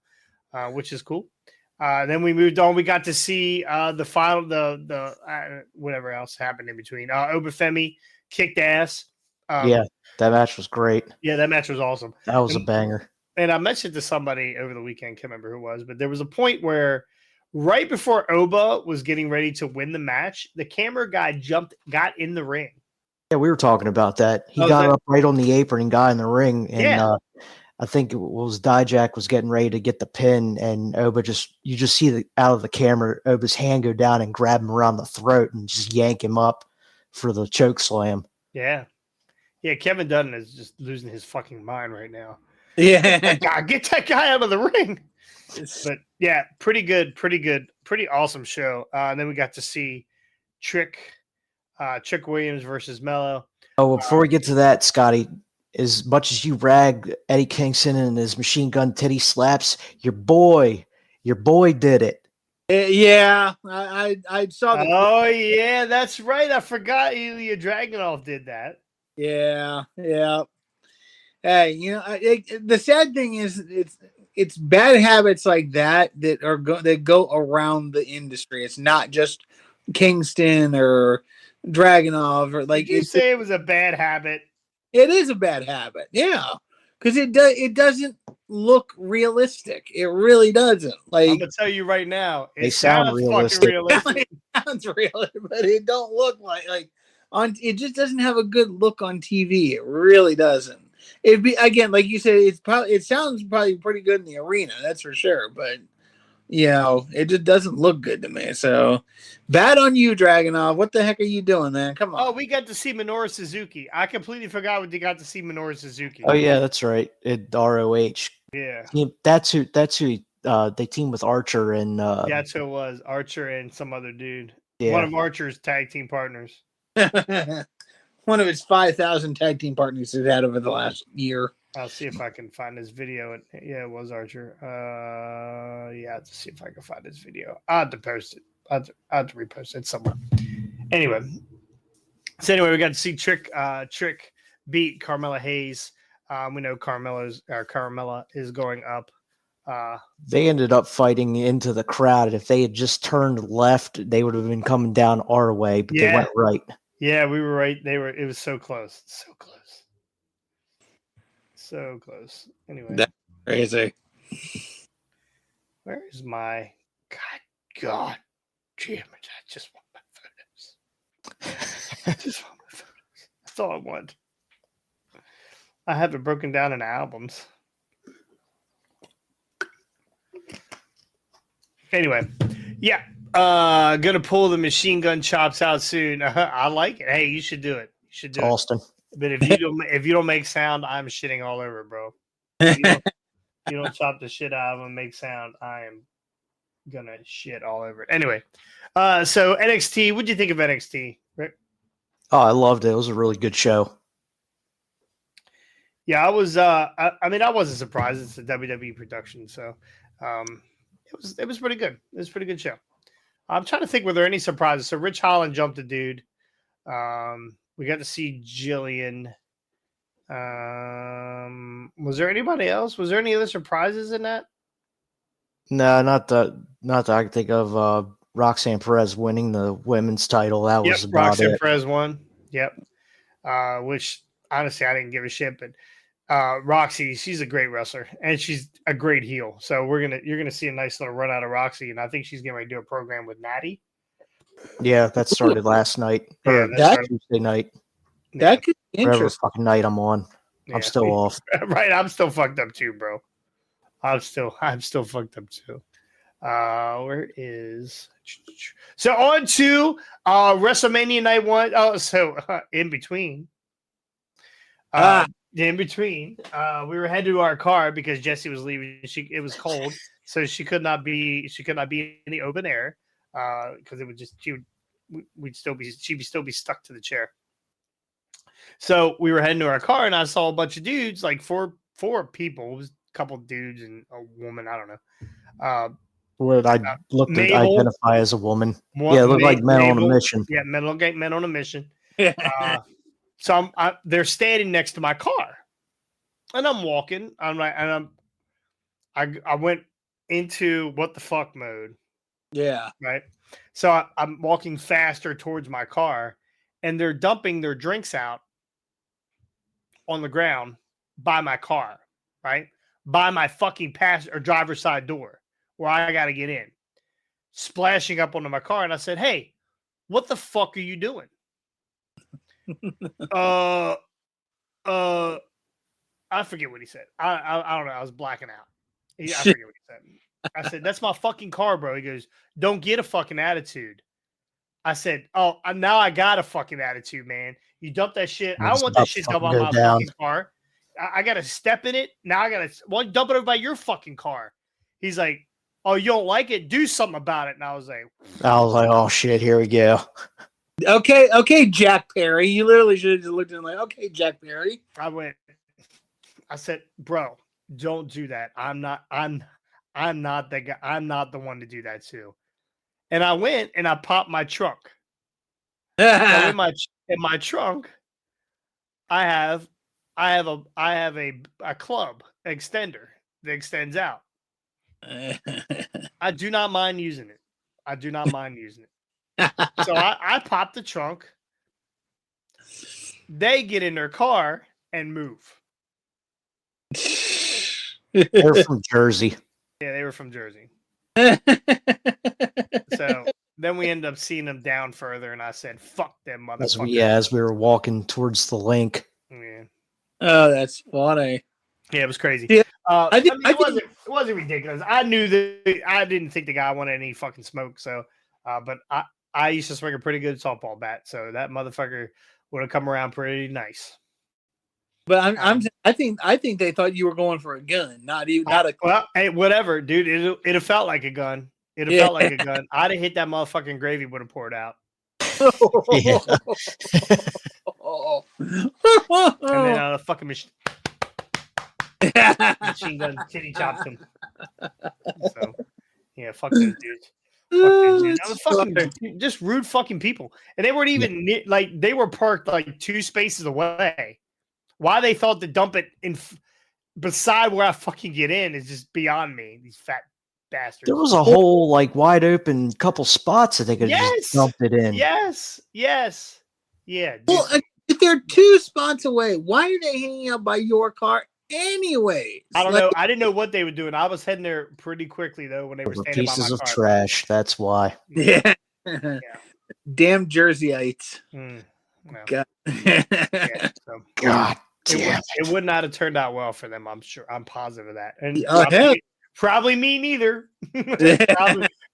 which is cool. Then we moved on. We got to see the final, whatever else happened in between. Obafemi kicked ass. Yeah, that match was great. Yeah, that match was awesome. That was a banger. And I mentioned to somebody over the weekend, can't remember who it was, but there was a point where right before Oba was getting ready to win the match, the camera guy got in the ring. Yeah, we were talking about that. He got up right on the apron and got in the ring. And I think it was Dijak was getting ready to get the pin, and Oba you just see out of the camera, Oba's hand go down and grab him around the throat and just yank him up for the choke slam. Yeah. Yeah, Kevin Dunn is just losing his fucking mind right now. Yeah. Get that guy out of the ring. But yeah, pretty good, pretty awesome show. And then we got to see Trick Williams versus Mello. Oh, well, before we get to that, Scotty, as much as you rag Eddie Kingston and his machine gun titty slaps, your boy did it. Yeah, I saw that. Oh yeah, that's right. I forgot Ilya Dragunov did that. Yeah. Hey, the sad thing is it's bad habits like that go around the industry. It's not just Kingston or Dragunov or like. Did you say it was a bad habit? It is a bad habit, yeah. because it doesn't look realistic. It really doesn't. I'm Like gonna tell you right now, They it sound sounds fucking realistic. realistic. it sounds real, but it don't look like on. It just doesn't have a good look on TV. It really doesn't. It'd be again, like you said, it sounds probably pretty good in the arena, that's for sure. But it just doesn't look good to me. So bad on you, Dragunov. What the heck are you doing, man? Come on. Oh, we got to see Minoru Suzuki. I completely forgot we got to see Minoru Suzuki. Oh yeah, that's right. It ROH. Yeah, That's who. They team with Archer and. that's who it was. Archer and some other dude. Yeah. One of Archer's tag team partners. One of his 5,000 tag team partners he's had over the last year. I'll see if I can find this video. Yeah, it was Archer. Yeah, to see if I can find this video. I'll have to post it. I'll have to repost it somewhere. Anyway, we got to see Trick beat Carmella Hayes. We know Carmella is going up. They ended up fighting into the crowd. If they had just turned left, they would have been coming down our way, but they went right. Yeah, we were right. It was so close. So close. So close. Anyway. That's crazy. Where is my God damn it. I just want my photos. That's all I want. I have it broken down in albums. Anyway, yeah. Gonna pull the machine gun chops out soon. I like it. Hey, you should do it. You should do Austin. it. But if you don't make sound, I'm shitting all over, bro. You don't chop the shit out of them and make sound, I am gonna shit all over it. Anyway, so NXT, what'd you think of NXT, Rick? Oh, I loved it. It was a really good show. Yeah, I was. I wasn't surprised. It's a WWE production, so it was pretty good. It was a pretty good show. I'm trying to think, were there any surprises? So Rich Holland jumped a dude. We got to see Jillian. Was there anybody else? Was there any other surprises in that? No, not that I can think of. Roxanne Perez winning the women's title. That was about Roxanne it. Perez won. Yep. Which honestly I didn't give a shit, but Roxy, she's a great wrestler and she's a great heel. So you're gonna see a nice little run out of Roxy, and I think she's getting ready to do a program with Natty. Yeah, that started last night. Yeah, Tuesday night. That could be Whatever interesting. fucking night I'm on. Yeah. I'm still off. Right, I'm still fucked up too, bro. I'm still fucked up too. Where is so on to WrestleMania night 1. Oh, so in between. In between, we were headed to our car because Jessie was leaving. It was cold, so she could not be in the open air because it would just she'd still be stuck to the chair. So we were heading to our car, and I saw a bunch of dudes, like four people. It was a couple dudes and a woman. I don't know. What I looked to Mabel, identify as a woman. Yeah, it looked like men on a mission. Yeah, men on a mission. So they're standing next to my car, and I'm walking. I went into what the fuck mode. Yeah. Right. So I'm walking faster towards my car, and they're dumping their drinks out on the ground by my car, right? By my fucking passenger or driver's side door where I got to get in, splashing up onto my car. And I said, "Hey, what the fuck are you doing?" I forget what he said. I don't know. I was blacking out. I forget what he said. I said, "That's my fucking car, bro." He goes, "Don't get a fucking attitude." I said, "Oh, now I got a fucking attitude, man. You dump that shit. I don't want that shit dumped on my fucking car. I got to step in it. Now I got to dump it over by your fucking car." He's like, "Oh, you don't like it? Do something about it." And I was like, "Oh shit, here we go." Okay, Jack Perry. You literally should have just looked at him like, "Okay, Jack Perry." I said, "Bro, don't do that. I'm not the guy. I'm not the one to do that too." And I went and I popped my trunk. So in my trunk, I have a club extender that extends out. I do not mind using it. So I pop the trunk. They get in their car and move. They're from Jersey. Yeah, they were from Jersey. So then we ended up seeing them down further, and I said, "Fuck them, motherfuckers." As we were walking towards the link. Yeah. Oh, that's funny. Yeah, it was crazy. Yeah, I mean, it wasn't ridiculous. I knew that I didn't think the guy wanted any fucking smoke. So, but I used to swing a pretty good softball bat, so that motherfucker would have come around pretty nice. But I think they thought you were going for a gun, not a. Well, hey, whatever, dude. It'd have felt like a gun. It'd have felt like a gun. I'd have hit that motherfucking gravy would have poured out. Yeah. And then the fucking machine gun titty chopped him. So, yeah, fuck those dudes. Fuck those dudes. That was fucking just rude fucking people. And they weren't even like, they were parked like 2 spaces away. Why they thought to dump it in beside where I fucking get in is just beyond me. These fat bastards. There was a whole like wide open couple spots that they could have just dumped it in. Yes. Yeah. Well, if they're 2 spots away, why are they hanging out by your car anyway? I don't know. I didn't know what they were doing. I was heading there pretty quickly though when they were standing pieces by my of car. trash. That's why. Yeah. Damn Jerseyites. No. God. Yeah, so. God damn. It would not have turned out well for them. I'm sure. I'm positive of that. And probably me neither.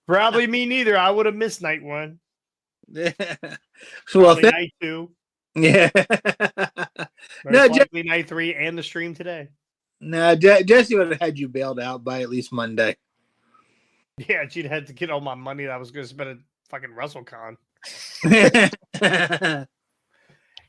probably me neither. I would have missed night 1. Well, night 2. Yeah. No, likely night 3 and the stream today. No, Jesse would have had you bailed out by at least Monday. Yeah, she'd had to get all my money that I was going to spend at fucking WrestleCon.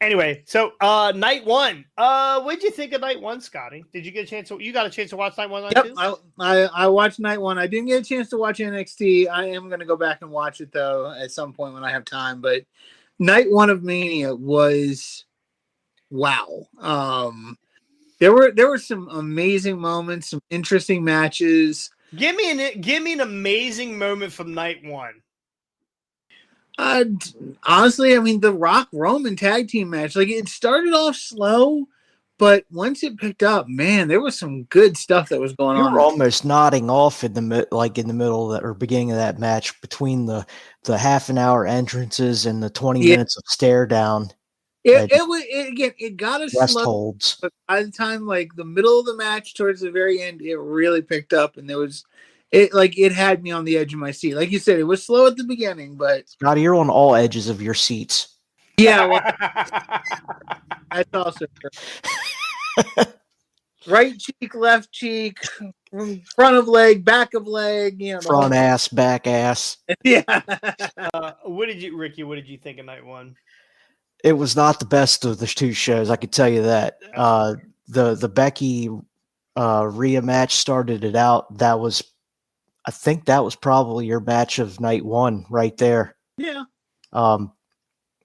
Anyway, so night 1. What'd you think of night 1, Scotty? Did you get a chance to? You got a chance to watch night 1? Yep, I watched night 1. I didn't get a chance to watch NXT. I am going to go back and watch it though at some point when I have time. But night 1 of Mania was wow. There were some amazing moments, some interesting matches. Give me an amazing moment from night 1. Honestly, I mean, the Rock Roman tag team match, like it started off slow, but once it picked up, man, there was some good stuff that was going on. You were almost nodding off in the middle of that or beginning of that match between the half an hour entrances and the 20 minutes of stare down. It got us rest slow, holds. but by the time like the middle of the match towards the very end, it really picked up, and it had me on the edge of my seat. Like you said, it was slow at the beginning, but Scotty, you're on all edges of your seats. Yeah, well, that's also true. Right cheek, left cheek, front of leg, back of leg, front ass, back ass. Yeah. Ricky? What did you think of night 1? It was not the best of the 2 shows. I could tell you that. The Becky Rhea match started it out. I think that was probably your match of night 1 right there. Yeah.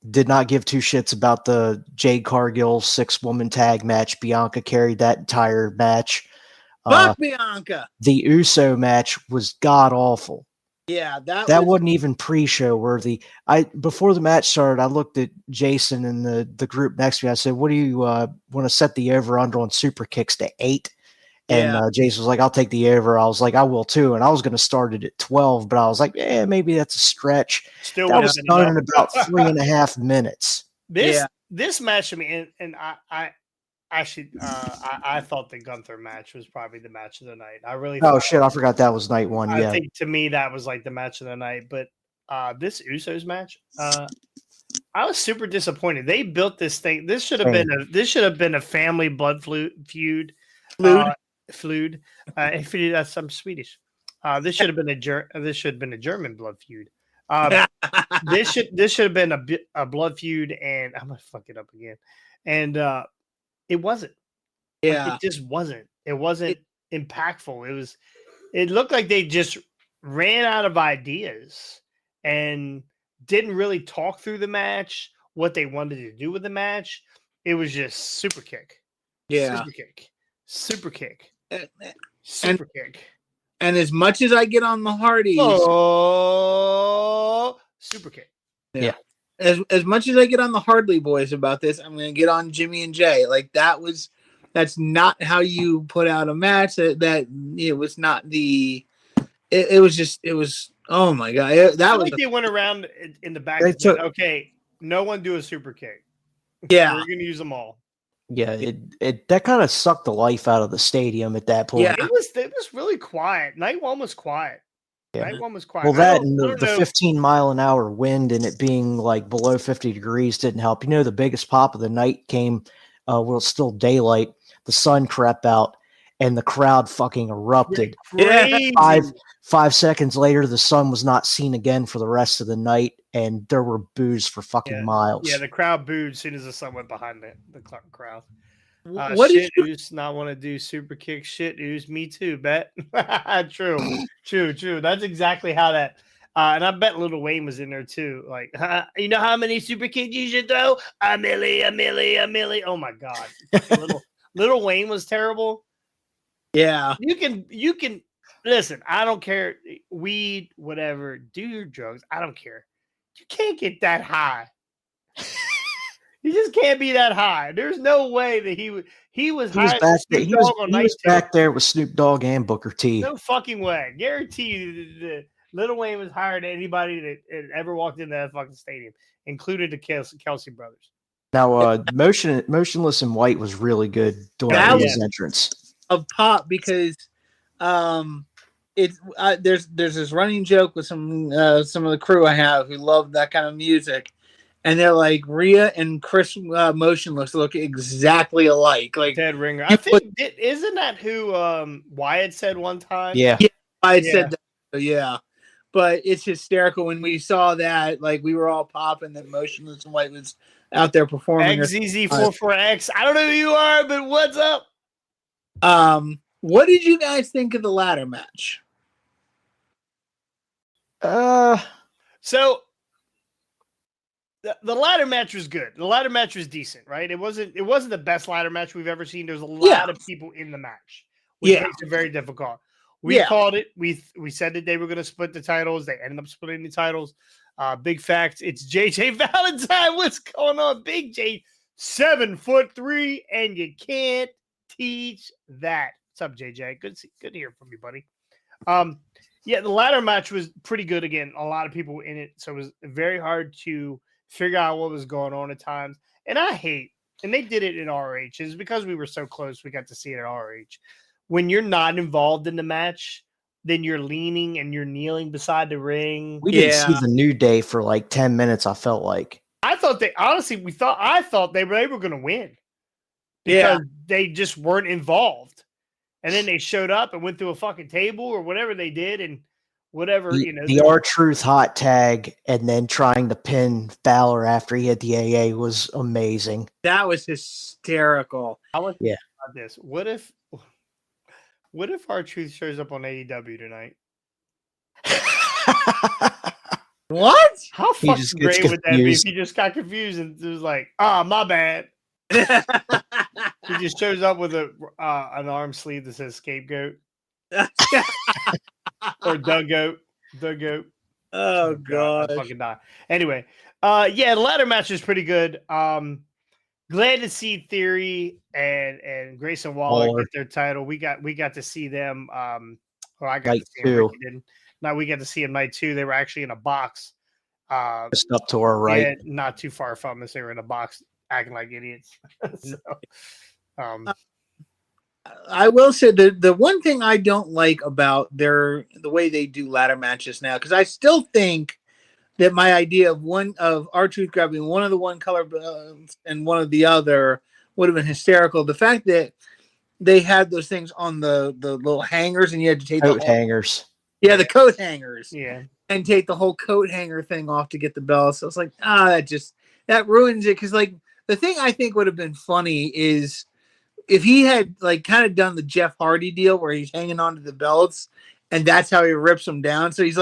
Did not give 2 shits about the Jade Cargill 6-woman tag match. Bianca carried that entire match. Fuck Bianca. The Uso match was god awful. Yeah, that wasn't even pre-show worthy. Before the match started, I looked at Jason and the group next to me. I said, "What do you want to set the over under on super kicks to 8?" And Jason was like, "I'll take the over." I was like, "I will too." And I was going to start it at 12, but I was like, maybe that's a stretch. Still, that was done in about 3.5 minutes. This match, I mean, and I thought the Gunther match was probably the match of the night. I really. Oh shit! I forgot that was night 1. I think to me that was like the match of the night. But this Usos match, I was super disappointed. They built this thing. This should have been a family blood feud. Feud. That's some Swedish. This should have been a German blood feud. This should have been a blood feud, and I'm gonna fuck it up again. And it wasn't. Yeah, it just wasn't. It wasn't impactful. It looked like they just ran out of ideas and didn't really talk through the match, what they wanted to do with the match. It was just super kick. Yeah. Super kick. And as much as I get on the Hardys, super kick. Yeah. As much as I get on the Hardley boys about this, I'm going to get on Jimmy and Jay. Like that was That's not how you put out a match. That it was not the. It was just. It was. Oh my god! That I was. like they went around in the back They and said, took- okay, no one do a super kick. Yeah. We're going to use them all. Yeah, it that kind of sucked the life out of the stadium at that point. Yeah. It was really quiet. Night one was quiet. Yeah. Night one was quiet. Well, I that don't- and I the, don't the know. 15-mile-an-hour wind and it being like below 50 degrees didn't help. You know, the biggest pop of the night came while it's still daylight. The sun crept out and the crowd fucking erupted. Crazy. 5 seconds later, the sun was not seen again for the rest of the night, and there were boos for fucking miles. Yeah, the crowd booed as soon as the sun went behind the crowd. What shit, is Oos not want to do super kick. Shit, Oos, me too. Bet. True. That's exactly how that. And I bet Lil Wayne was in there too. Like, you know how many super kicks you should throw? A milli. Oh my god, Lil Wayne was terrible. Yeah. You can listen. I don't care. Weed, whatever. Do your drugs. I don't care. You can't get that high. You just can't be that high. There's no way that he was He was high. back there. He was back there with Snoop Dogg and Booker T. No fucking way. Guarantee you, the Lil Wayne was higher than anybody that ever walked into that fucking stadium, including the Kelsey brothers. Now, Motionless in White was really good doing That his was- entrance. Of pop because it's there's this running joke with some of the crew I have who love that kind of music, and they're like Rhea and Chris Motionless look exactly alike. Like Dead Ringer. I think isn't that who Wyatt said one time? Yeah. I had Yeah. said that, so yeah. But it's hysterical when we saw that. Like we were all popping that Motionless in White was out there performing. XZZ44X. I don't know who you are, but what's up? What did you guys think of the ladder match? So the ladder match was good. The ladder match was decent, right? It wasn't the best ladder match we've ever seen. There's a lot of people in the match, which makes it very difficult. We called it. We said that they were going to split the titles. They ended up splitting the titles. Big facts. It's JJ Valentine. What's going on, Big J? 7'3", and you can't teach that. What's up, JJ? Good to hear from you, buddy. Yeah, the ladder match was pretty good. Again, a lot of people in it, so it was very hard to figure out what was going on at times. And I hate, and they did it in RH. It's because we were so close, we got to see it at RH. When you're not involved in the match, then you're leaning and you're kneeling beside the ring. We didn't see the New Day for like 10 minutes, I felt like. I thought I thought they were going to win because they just weren't involved. And then they showed up and went through a fucking table or whatever they did, and whatever, The R-Truth hot tag and then trying to pin Fowler after he hit the AA was amazing. That was hysterical. I was about this. What if R-Truth shows up on AEW tonight? What? How He fucking just gets great would that be if confused. he just got confused and was like, my bad. He just shows up with an arm sleeve that says scapegoat or Doug Goat. Oh god. I fucking die. Anyway, the ladder match is pretty good. Glad to see Theory and Grayson Waller get their title. We got to see them. I got Night to see them. 2. Ricky didn't. No, we got to see them night 2. They were actually in a box. Just up to our right. Yeah, not too far from us. They were in a box acting like idiots. So, I will say the one thing I don't like about the way they do ladder matches now, because I still think that my idea of R-Truth grabbing one of the one color and one of the other would have been hysterical. The fact that they had those things on the little hangers and you had to take Coat hangers. Yeah, the coat hangers. Yeah. And take the whole coat hanger thing off to get the belt. So it's like, that ruins it. Because like the thing I think would have been funny is if he had like kind of done the Jeff Hardy deal where he's hanging on to the belts and that's how he rips them down. So he's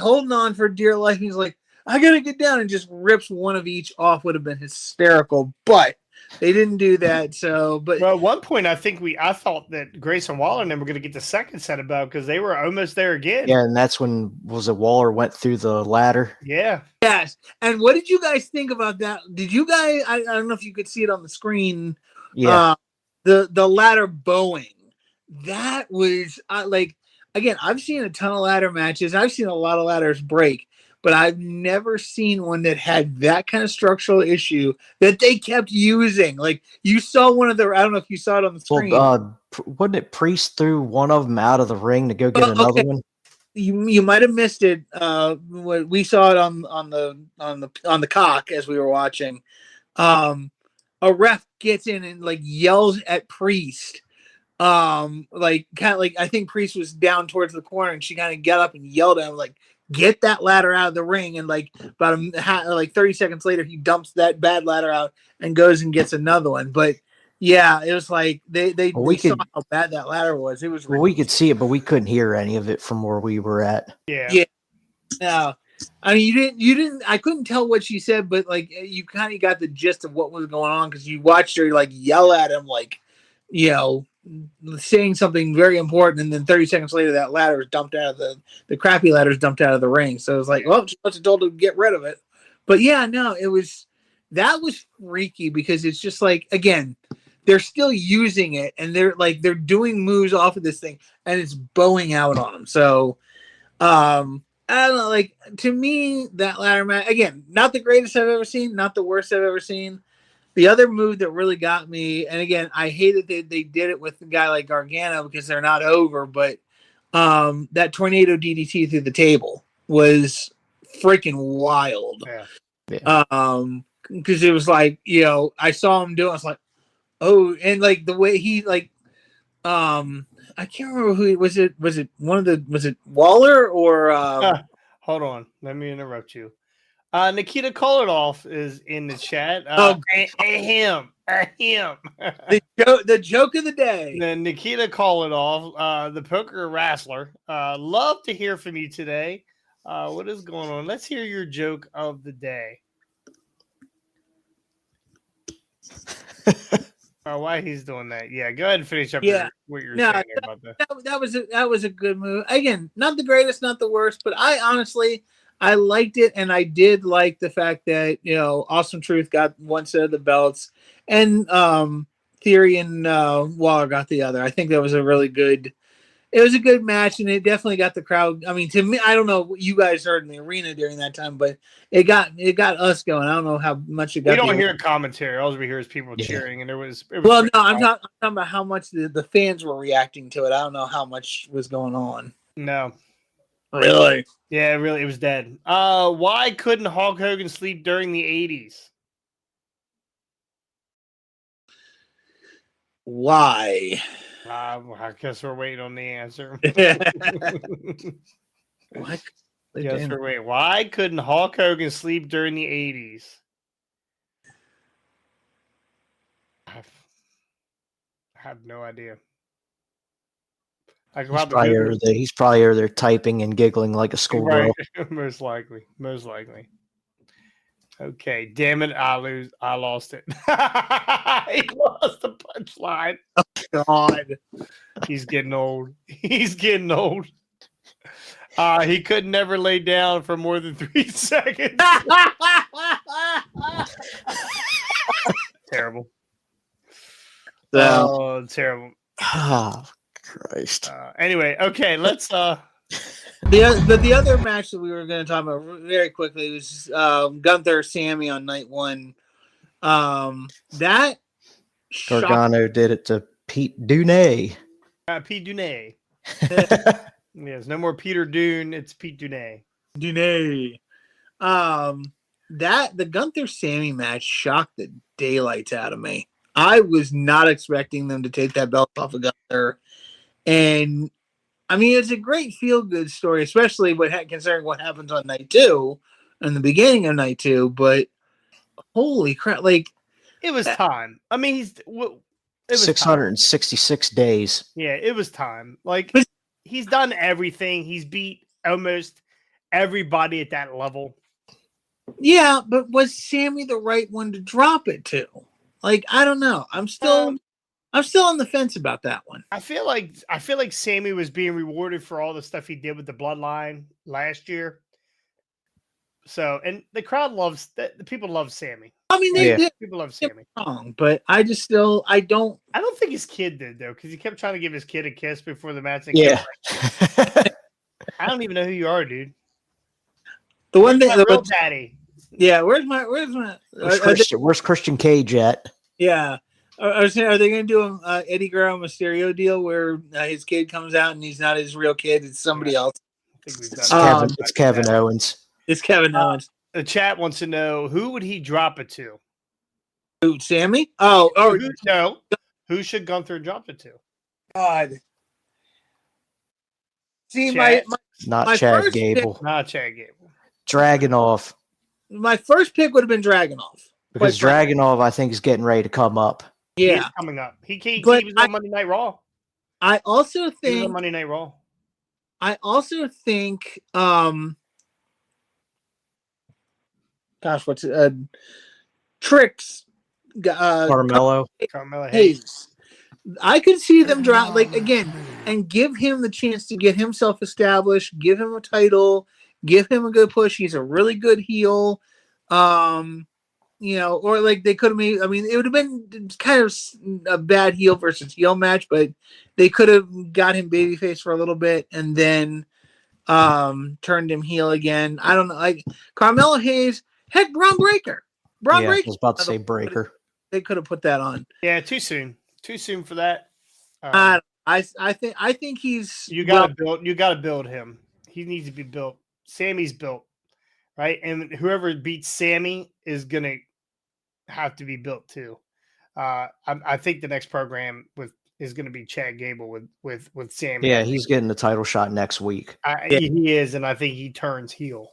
holding on for dear life. He's like, I gotta get down, and just rips one of each off. Would have been hysterical, but they didn't do that. So, but well, at one point, I thought that Grayson Waller and them were going to get the second set of belt because they were almost there again. Yeah, and that's when Waller went through the ladder. Yeah. Yes. And what did you guys think about that? Did you guys? I don't know if you could see it on the screen. Yeah. the ladder bowing. That was like, again, I've seen a ton of ladder matches. I've seen a lot of ladders break, but I've never seen one that had that kind of structural issue that they kept using. Like, you saw one of the, I don't know if you saw it on the screen. Well, wasn't it Priest threw one of them out of the ring to go get another Okay. one? You might have missed it. We saw it on the cock as we were watching. A ref gets in and like yells at Priest. Like kind of like, I think Priest was down towards the corner, and she kind of got up and yelled at him like, "Get that ladder out of the ring!" And like about like 30 seconds later, he dumps that bad ladder out and goes and gets another one. But yeah, it was like they saw how bad that ladder was. It was ridiculous. Well, we could see it, but we couldn't hear any of it from where we were at. Yeah. No, I mean, you didn't. I couldn't tell what she said, but like you kind of got the gist of what was going on because you watched her like yell at him, like, you know, saying something very important, and then 30 seconds later, that ladder is dumped out of the crappy ladder is dumped out of the ring. So it was like, well, she must have told to get rid of it. But yeah, no, that was freaky because it's just like, again, they're still using it, and they're doing moves off of this thing, and it's bowing out on them. So, I don't know. Like, to me, that ladder match, again, not the greatest I've ever seen, not the worst I've ever seen. The other move that really got me, and again, I hate that they did it with a guy like Gargano because they're not over, but that tornado DDT through the table was freaking wild. Yeah. Because it was like, you know, I saw him do it. I was like, oh, and like the way he like, I can't remember who was it. Was it Waller or? Hold on, let me interrupt you. Nikita Koloff is in the chat. Him. The joke of the day. Then Nikita Koloff, the poker wrestler. Love to hear from you today. What is going on? Let's hear your joke of the day. Why he's doing that? Yeah, go ahead and finish up what you're saying about that. That was a good move. Again, not the greatest, not the worst, but I honestly liked it, and I did like the fact that, you know, Awesome Truth got one set of the belts, and Theory and Waller got the other. I think that was a really good. It was a good match, and it definitely got the crowd. I mean, to me, I don't know what you guys heard in the arena during that time, but it got us going. I don't know how much it got. We don't hear commentary. All we hear is people cheering, and it was well, no, I'm talking about how much the fans were reacting to it. I don't know how much was going on. No. Really? Yeah, really, it was dead. Why couldn't Hulk Hogan sleep during the 80s? Why? I guess we're waiting on the answer. What? Yes, we're waiting. Why couldn't Hulk Hogan sleep during the 80s? I have no idea. He's probably over there typing and giggling like a schoolgirl. Right. Most likely. Okay, damn it, I lost it. He lost the punchline. Oh, God. He's getting old. He could never lay down for more than 3 seconds. Terrible. Oh, terrible. Oh, Christ. Anyway, okay, let's The other match that we were going to talk about very quickly was Gunther Sammy on night one. That Gargano did it to Pete Dunne. Pete Dunne. Yes, no more Peter Dune. It's Pete Dunne. The Gunther Sammy match shocked the daylights out of me. I was not expecting them to take that belt off of Gunther, and I mean, it's a great feel-good story, especially considering what happens on night two and the beginning of night two. But holy crap! Like, it was time. I mean, it was 666 days. Yeah, it was time. Like, he's done everything. He's beat almost everybody at that level. Yeah, but was Sammy the right one to drop it to? Like, I don't know. I'm still on the fence about that one. I feel like Sammy was being rewarded for all the stuff he did with the Bloodline last year. So, and the crowd the people love Sammy. I mean, Yeah. they People love Sammy. wrong, but I don't. I don't think his kid did though, because he kept trying to give his kid a kiss before the match. And Yeah. I don't even know who you are, dude. The one Where's thing, my real daddy. yeah. Where's my? Where's Christian Cage at? Yeah. Are they going to do a Eddie Guerrero Mysterio deal where his kid comes out and he's not his real kid, it's somebody else? I think we've It's done Kevin Owens. It's Kevin Owens. The chat wants to know who would he drop it to? Who, Sammy? Oh, No. Who should Gunther drop it to? God. See, Chad? Not my Chad first Gable. Not Chad Gable. Dragunov. my first pick would have been Dragunov. Because Dragunov, I think, is getting ready to come up. He Yeah. is coming up. He But was on Monday Night Raw. I also He was think on Monday Night Raw. Gosh, what's Tricks Carmelo. Carmelo Hayes. Hayes. I could see them drop again and give him the chance to get himself established, give him a title, give him a good push. He's a really good heel. Or like they could have made, I mean, it would have been kind of a bad heel versus heel match, but they could have got him babyface for a little bit and then turned him heel again. I don't know. Like Carmelo Hayes, heck, Braun Breaker. I was about to say Breaker. They could have put that on. Yeah, too soon. Too soon for that. I think he's You gotta build him. He needs to be built. Sammy's built, right? And whoever beats Sammy is gonna have to be built too. I think the next program is gonna be Chad Gable with Sammy. Yeah, he's getting the title shot next week. He is, and I think he turns heel.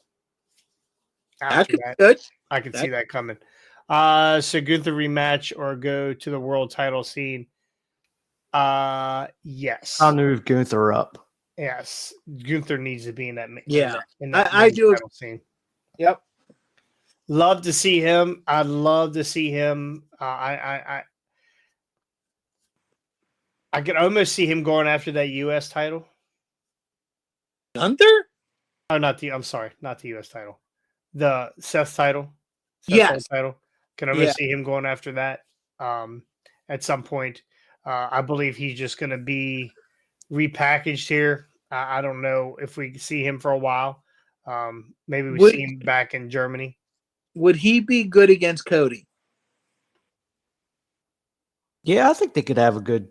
After that, good. I can see that coming. So Gunther rematch or go to the world title scene? Yes. I'll move Gunther up. Yes, Gunther needs to be in that. I do. Title scene. Yep. Love to see him. I'd love to see him. I could almost see him going after that U.S. title. Gunther? Oh, I'm sorry, not the U.S. title. The Seth title. Yes. Title. Can almost see him going after that at some point. I believe he's just going to be repackaged here. I don't know if we see him for a while. Maybe we see him back in Germany. Would he be good against Cody? Yeah, I think they could have a good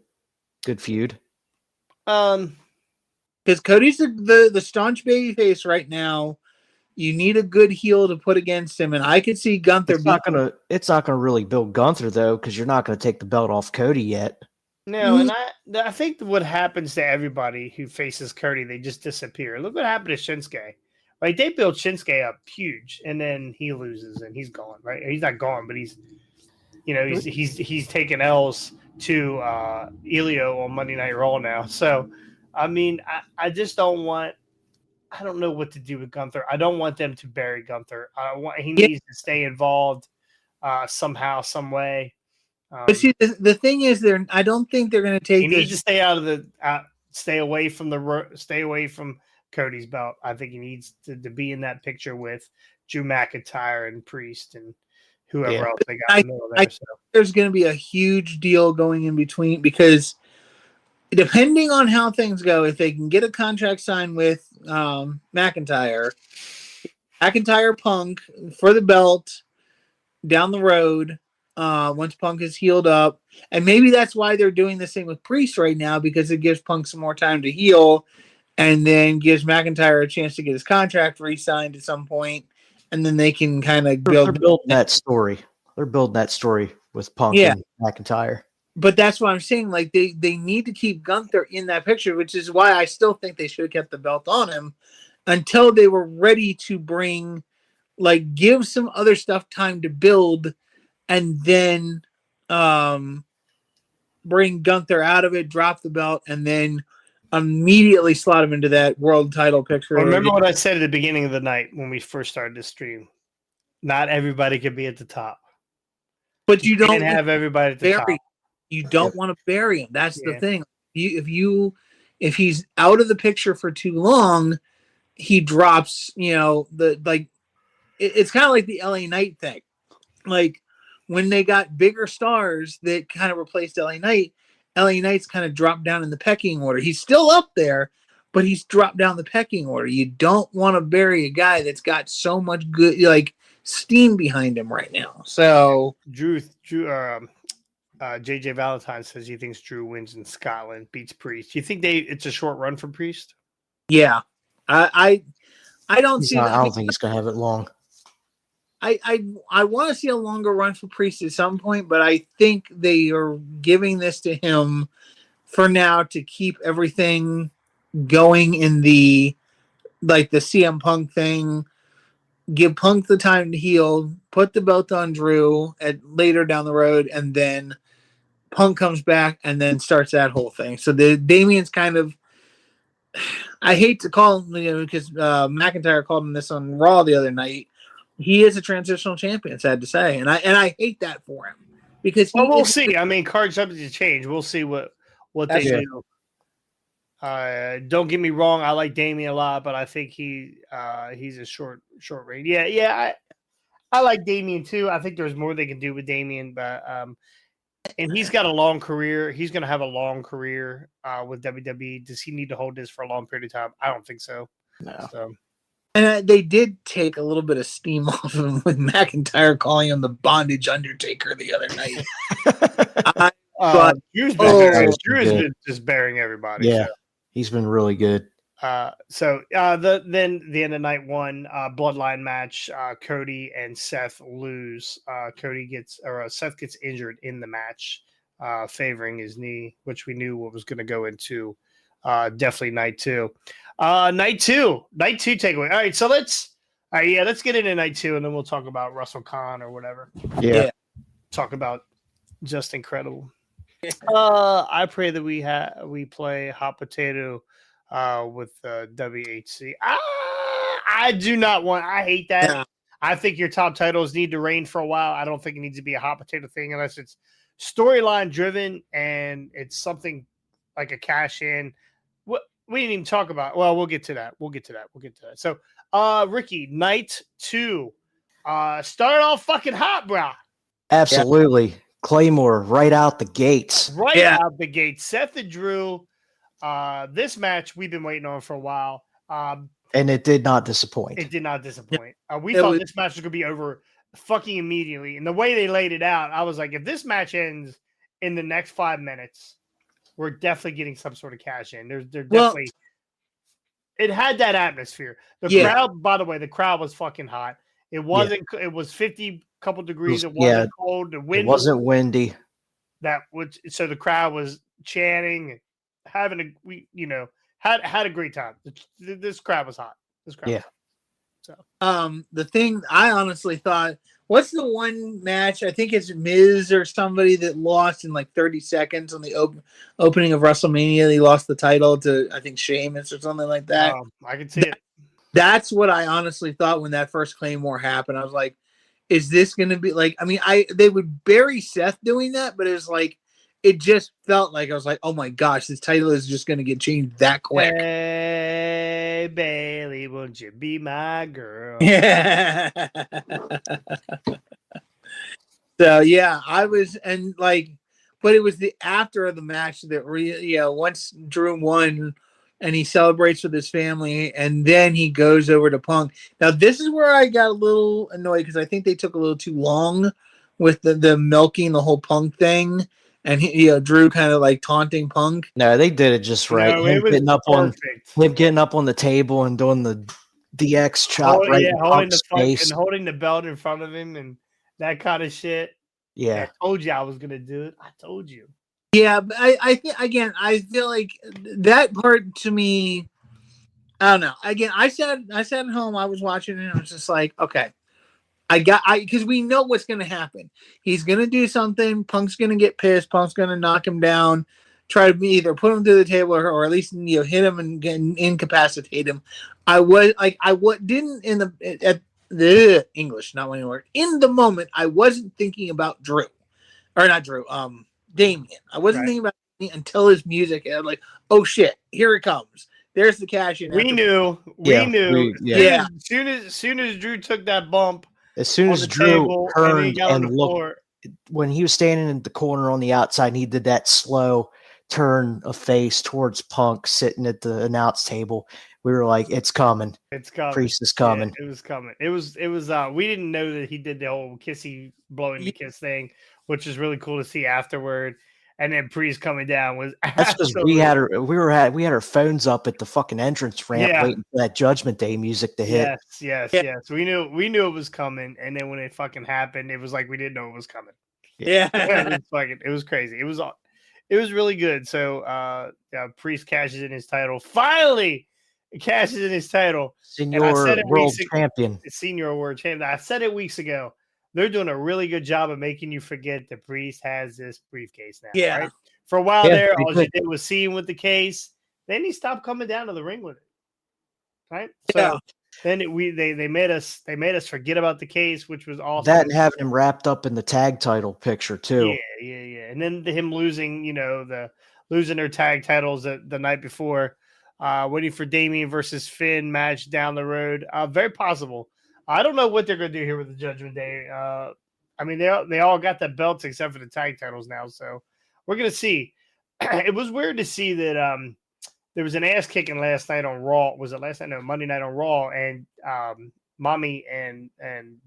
feud. Because Cody's the staunch babyface right now. You need a good heel to put against him, and I could see Gunther. It's not gonna really build Gunther though, because you're not gonna take the belt off Cody yet. No, and I think what happens to everybody who faces Cody, they just disappear. Look what happened to Shinsuke. Like they built Shinsuke up huge, and then he loses and he's gone. Right? He's not gone, but he's taking L's to Elio on Monday Night Raw now. So, I mean, I just don't want. I don't know what to do with Gunther. I don't want them to bury Gunther. He needs to stay involved somehow, some way. But see, the thing is, I don't think they're going to take. He needs to stay out of the, stay away from Cody's belt. I think he needs to be in that picture with Drew McIntyre and Priest and whoever else they got in the middle there. There's going to be a huge deal going in between because depending on how things go, if they can get a contract signed with McIntyre Punk for the belt down the road, once Punk is healed up, and maybe that's why they're doing this thing with Priest right now, because it gives Punk some more time to heal and then gives McIntyre a chance to get his contract re-signed at some point, and then they can kind of They're building that story. They're building that story with Punk and McIntyre. But that's what I'm saying. Like they need to keep Gunther in that picture, which is why I still think they should have kept the belt on him until they were ready to give some other stuff time to build, and then bring Gunther out of it, drop the belt, and then immediately slot him into that world title picture. Well, remember what I said at the beginning of the night when we first started this stream? Not everybody could be at the top. But you don't have everybody at the top. You don't want to bury him. That's the thing. If he's out of the picture for too long, he drops. It's kind of like the LA Knight thing. Like when they got bigger stars that kind of replaced LA Knight, LA Knight's kind of dropped down in the pecking order. He's still up there, but he's dropped down the pecking order. You don't want to bury a guy that's got so much good like steam behind him right now. So JJ Valentine says he thinks Drew wins in Scotland, beats Priest. Do you think it's a short run for Priest? yeah, I don't see that. I don't think he's gonna have it long. I want to see a longer run for Priest at some point, but I think they are giving this to him for now to keep everything going in the CM Punk thing. Give Punk the time to heal, put the belt on Drew at later down the road, and then Punk comes back and then starts that whole thing. So Damien's kind of, I hate to call him, because McIntyre called him this on Raw the other night. He is a transitional champion, sad to say, and I hate that for him because we'll see. I mean, cards subject to change. We'll see what they do. Don't get me wrong, I like Damien a lot, but I think he's a short range. Yeah, I like Damien too. I think there's more they can do with Damien, but and he's got a long career. He's going to have a long career with WWE. Does he need to hold this for a long period of time? I don't think so. No. So. And they did take a little bit of steam off of him with McIntyre calling him the Bondage Undertaker the other night. Drew's been just burying everybody. Yeah, so. He's been really good. Then the end of night one, bloodline match, Cody and Seth lose. Seth gets injured in the match, favoring his knee, which we knew what was going to go into. Definitely night two. Night two takeaway. All right, so let's get into night two, and then we'll talk about WrestleCon or whatever. Yeah. Talk about just incredible. I pray that we play hot potato with WHC. I do not want. I hate that. Yeah. I think your top titles need to reign for a while. I don't think it needs to be a hot potato thing unless it's storyline driven and it's something like a cash in. We didn't even talk about. Well, we'll get to that. So, Ricky, night two, started off fucking hot, bro. Absolutely, yeah. Claymore right out the gates. Out the gates. Seth and Drew. This match we've been waiting on for a while. And it did not disappoint. We thought this match was going to be over fucking immediately. And the way they laid it out, I was like, if this match ends in the next 5 minutes, we're definitely getting some sort of cash in. They're definitely. It had that atmosphere. The crowd, by the way, the crowd was fucking hot. It wasn't. Yeah. It was 50 couple degrees. It wasn't cold. The wind wasn't windy. So the crowd was chanting, having had a great time. This crowd was hot. Was hot. So the thing I honestly thought. What's the one match? I think it's Miz or somebody that lost in like 30 seconds on the opening of WrestleMania. They lost the title to, I think, Sheamus or something like that. I can see it. That's what I honestly thought when that first Claymore happened. I was like, is this going to be like, I mean, they would bury Seth doing that, but it was like, it just felt like I was like, oh my gosh, this title is just going to get changed that quick. Hey, Bailey, won't you be my girl? Yeah. So yeah, I was, and like, but it was the after of the match that once Drew won and he celebrates with his family, and then he goes over to Punk. Now this is where I got a little annoyed because I think they took a little too long with the milking the whole Punk thing. And Drew kind of like taunting Punk. No, they did it just right. Him getting up on the table and doing the DX chop in Punk's face. And holding the belt in front of him and that kind of shit. Yeah, I told you I was gonna do it. I told you. Yeah, but I think again, I feel like that part to me. I don't know. Again, I sat at home. I was watching it. And I was just like, okay. Because we know what's going to happen. He's going to do something. Punk's going to get pissed. Punk's going to knock him down, try to either put him through the table or at least hit him and incapacitate him. Didn't in the English, not one word. In the moment, I wasn't thinking about Drew, or not Drew. Damien. I wasn't thinking about him until his music. And I'm like, oh shit, here it comes. There's the cash in. We knew. As soon as Drew took that bump. As soon as Drew turned and looked when he was standing in the corner on the outside, and he did that slow turn of face towards Punk sitting at the announce table. We were like, "It's coming. It's coming. Priest is coming." Yeah, it was coming. It was. We didn't know that he did the whole kissy blowing the kiss thing, which is really cool to see afterward. And then Priest coming down was That's because we had our phones up at the fucking entrance ramp waiting for that Judgment Day music to hit. Yes. We knew it was coming, and then when it fucking happened, it was like we didn't know it was coming. Yeah. It was crazy. It was really good. So Priest cashes in his title. Finally cashes in his title. Senior World Champion. Senior World Champion. I said it weeks ago. They're doing a really good job of making you forget that Priest has this briefcase now. Yeah. Right? For a while there, all you did was see him with the case. Then he stopped coming down to the ring with it. Right? So then they made us forget about the case, which was awesome. That and having him wrapped up in the tag title picture too. Yeah. And then him losing, losing their tag titles the night before, waiting for Damian versus Finn match down the road. Very possible. I don't know what they're going to do here with the Judgment Day. I mean, they all got the belts except for the tag titles now, so we're going to see. It was weird to see that there was an ass kicking last night on Raw. Was it last night? No, Monday night on Raw, and Mommy and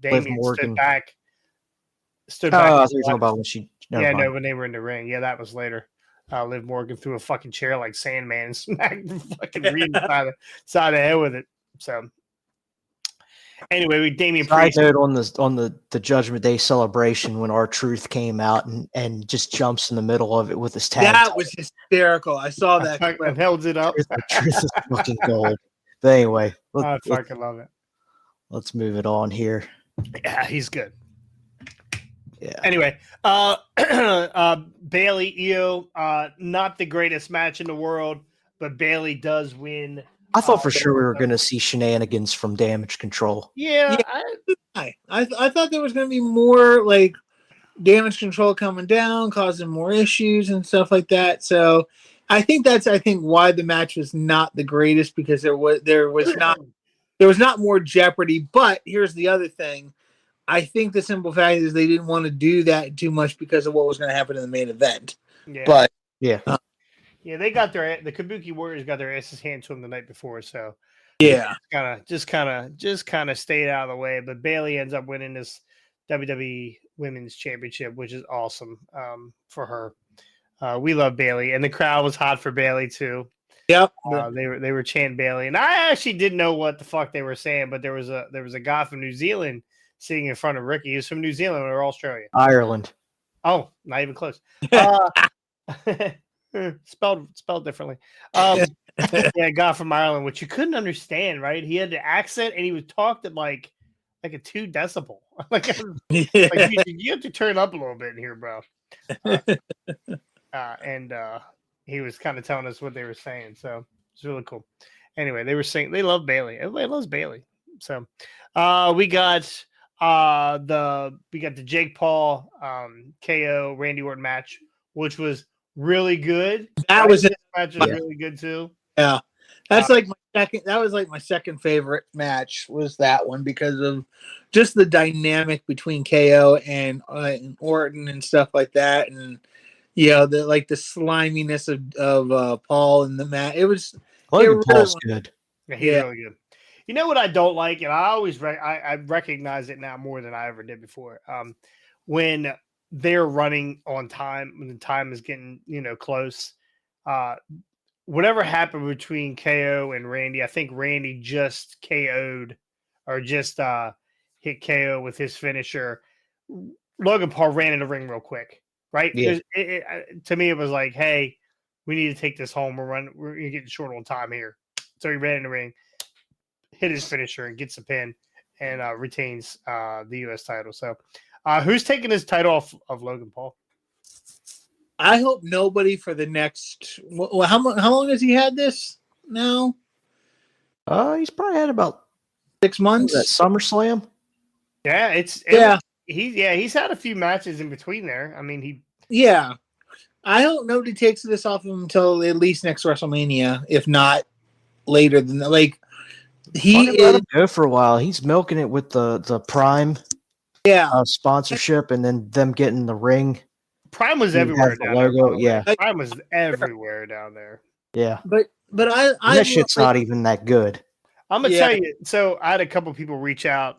Damian stood back. Oh, I was talking about when she. When they were in the ring. Yeah, that was later. Liv Morgan threw a fucking chair like Sandman and smacked the fucking Reed side of the head with it. So. Anyway, we Damian Priest. Side note on the Judgment Day celebration when R-Truth came out and just jumps in the middle of it with his tag. That was hysterical. I saw that. I held it up. Truth is fucking gold. But anyway, I fucking love it. Let's move it on here. Yeah, he's good. Yeah. Anyway, Bailey, Io, not the greatest match in the world, but Bailey does win. I thought for sure we were going to see shenanigans from Damage Control. Yeah. I thought there was going to be more like Damage Control coming down, causing more issues and stuff like that. So I think why the match was not the greatest, because there was not more jeopardy. But here's the other thing. I think the simple fact is they didn't want to do that too much because of what was going to happen in the main event. Yeah. But yeah. They got the Kabuki Warriors got their asses handed to them the night before, so just kind of stayed out of the way. But Bailey ends up winning this WWE Women's Championship, which is awesome for her. We love Bailey, and the crowd was hot for Bailey too. Yep, they were chanting Bailey, and I actually didn't know what the fuck they were saying, but there was a guy from New Zealand sitting in front of Ricky. He was from New Zealand or Australia, Ireland. Oh, not even close. Spelled differently. A guy from Ireland, which you couldn't understand, right? He had the accent, and he was talked at like a 2 decibel. You have to turn up a little bit in here, bro. And he was kind of telling us what they were saying, so it's really cool. Anyway, they were saying they love Bailey. Everybody loves Bailey. So we got the Jake Paul KO Randy Orton match, which was really good. That was really good too. Yeah, that's like my second. That was like my second favorite match. Was that one because of just the dynamic between KO and Orton and stuff like that, and the sliminess of Paul in the match. Paul's good. Yeah, he's really good. You know what I don't like, and I always I recognize it now more than I ever did before. When they're running on time, when the time is getting close, whatever happened between KO and Randy, I think Randy just KO'd or just hit KO with his finisher. Logan Paul ran in the ring real quick, right? Yeah. To me, it was like, hey, we need to take this home. We're getting short on time here. So he ran in the ring, hit his finisher, and gets a pin, and retains the U.S. title. So. Who's taking his title off of Logan Paul? I hope nobody for the next. Well, how long has he had this now? He's probably had about 6 months. At SummerSlam. Yeah, he's had a few matches in between there. I mean, I hope nobody takes this off him until at least next WrestleMania, if not later than that. Like he is go for a while. He's milking it with the Prime Yeah. sponsorship, and then them getting the ring. Prime was You everywhere have the down there. logo, by the way. yeah. Prime was everywhere down there. Yeah. But I And that shit's not even that good. I'm gonna Yeah. tell you. So I had a couple people reach out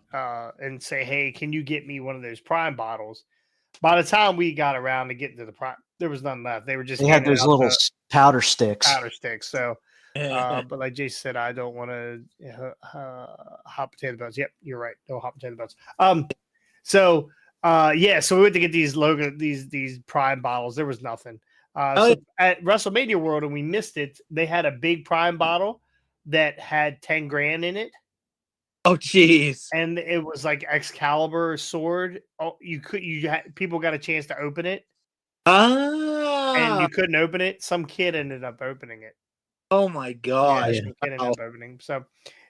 and say, "Hey, can you get me one of those Prime bottles?" By the time we got around to getting to the Prime, there was none left. They were just They had handing those out little the powder sticks. powder sticks. So, but like Jason said, I don't want to hot potato belts. Yep, you're right. No hot potato belts. So so we went to get these Prime bottles. There was nothing. So at WrestleMania World, and we missed it. They had a big Prime bottle that had 10 grand in it. Oh, jeez. And it was like Excalibur sword. Oh, people got a chance to open it. And you couldn't open it. Some kid ended up opening it. Oh my gosh. Yeah, some kid ended up opening. So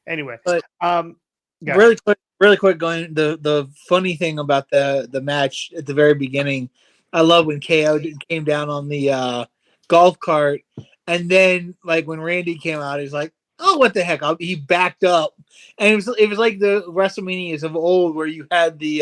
anyway, But, really quick going the funny thing about the match at the very beginning, I love when KO came down on the golf cart, and then like when Randy came out, he's like, oh, what the heck? He backed up, and it was like the WrestleManias of old where you had the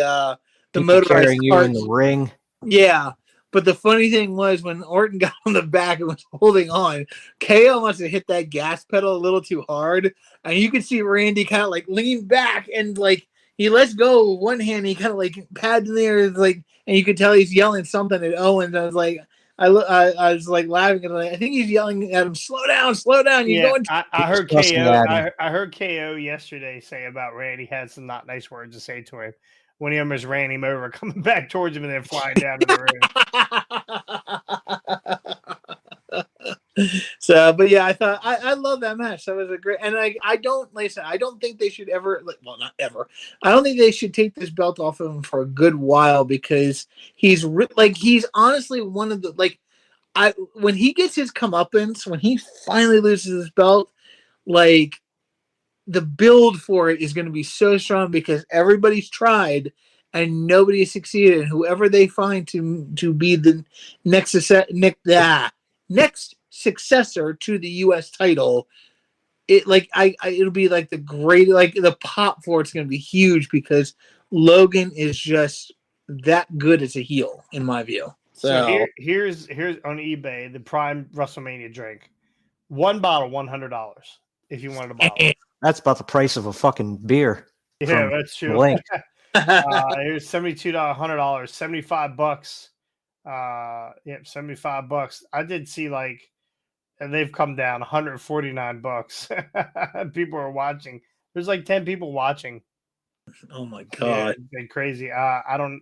motorized carrying you in carts. the ring. Yeah. But the funny thing was when Orton got on the back and was holding on, KO must have hit that gas pedal a little too hard. And you could see Randy kind of like lean back and like he lets go with one hand. He kind of like pads in there, like, and you could tell he's yelling something at Owens. I was like, I was like laughing and like, I think he's yelling at him, slow down. You're going. I heard KO. I heard KO yesterday say about Randy had some not nice words to say to him when he almost ran him over, coming back towards him and then flying down to the ring. So, but yeah, I thought I love that match. That was a great, and I don't listen. I don't think they should ever, not ever. I don't think they should take this belt off of him for a good while because he's honestly one of the when he gets his comeuppance, when he finally loses his belt, like the build for it is going to be so strong because everybody's tried and nobody has succeeded. And whoever they find to be the next successor to the U.S. title, it'll be like the great, like the pop for it's going to be huge because Logan is just that good as a heel in my view. So here's on eBay the Prime WrestleMania drink, one bottle $100 if you wanted a bottle. That's about the price of a fucking beer. Yeah, that's true. Link. Here's $72, $100, $75. $75. I did see and they've come down $149. People are watching. There's like 10 people watching. Oh my god, yeah, it's been crazy. I don't.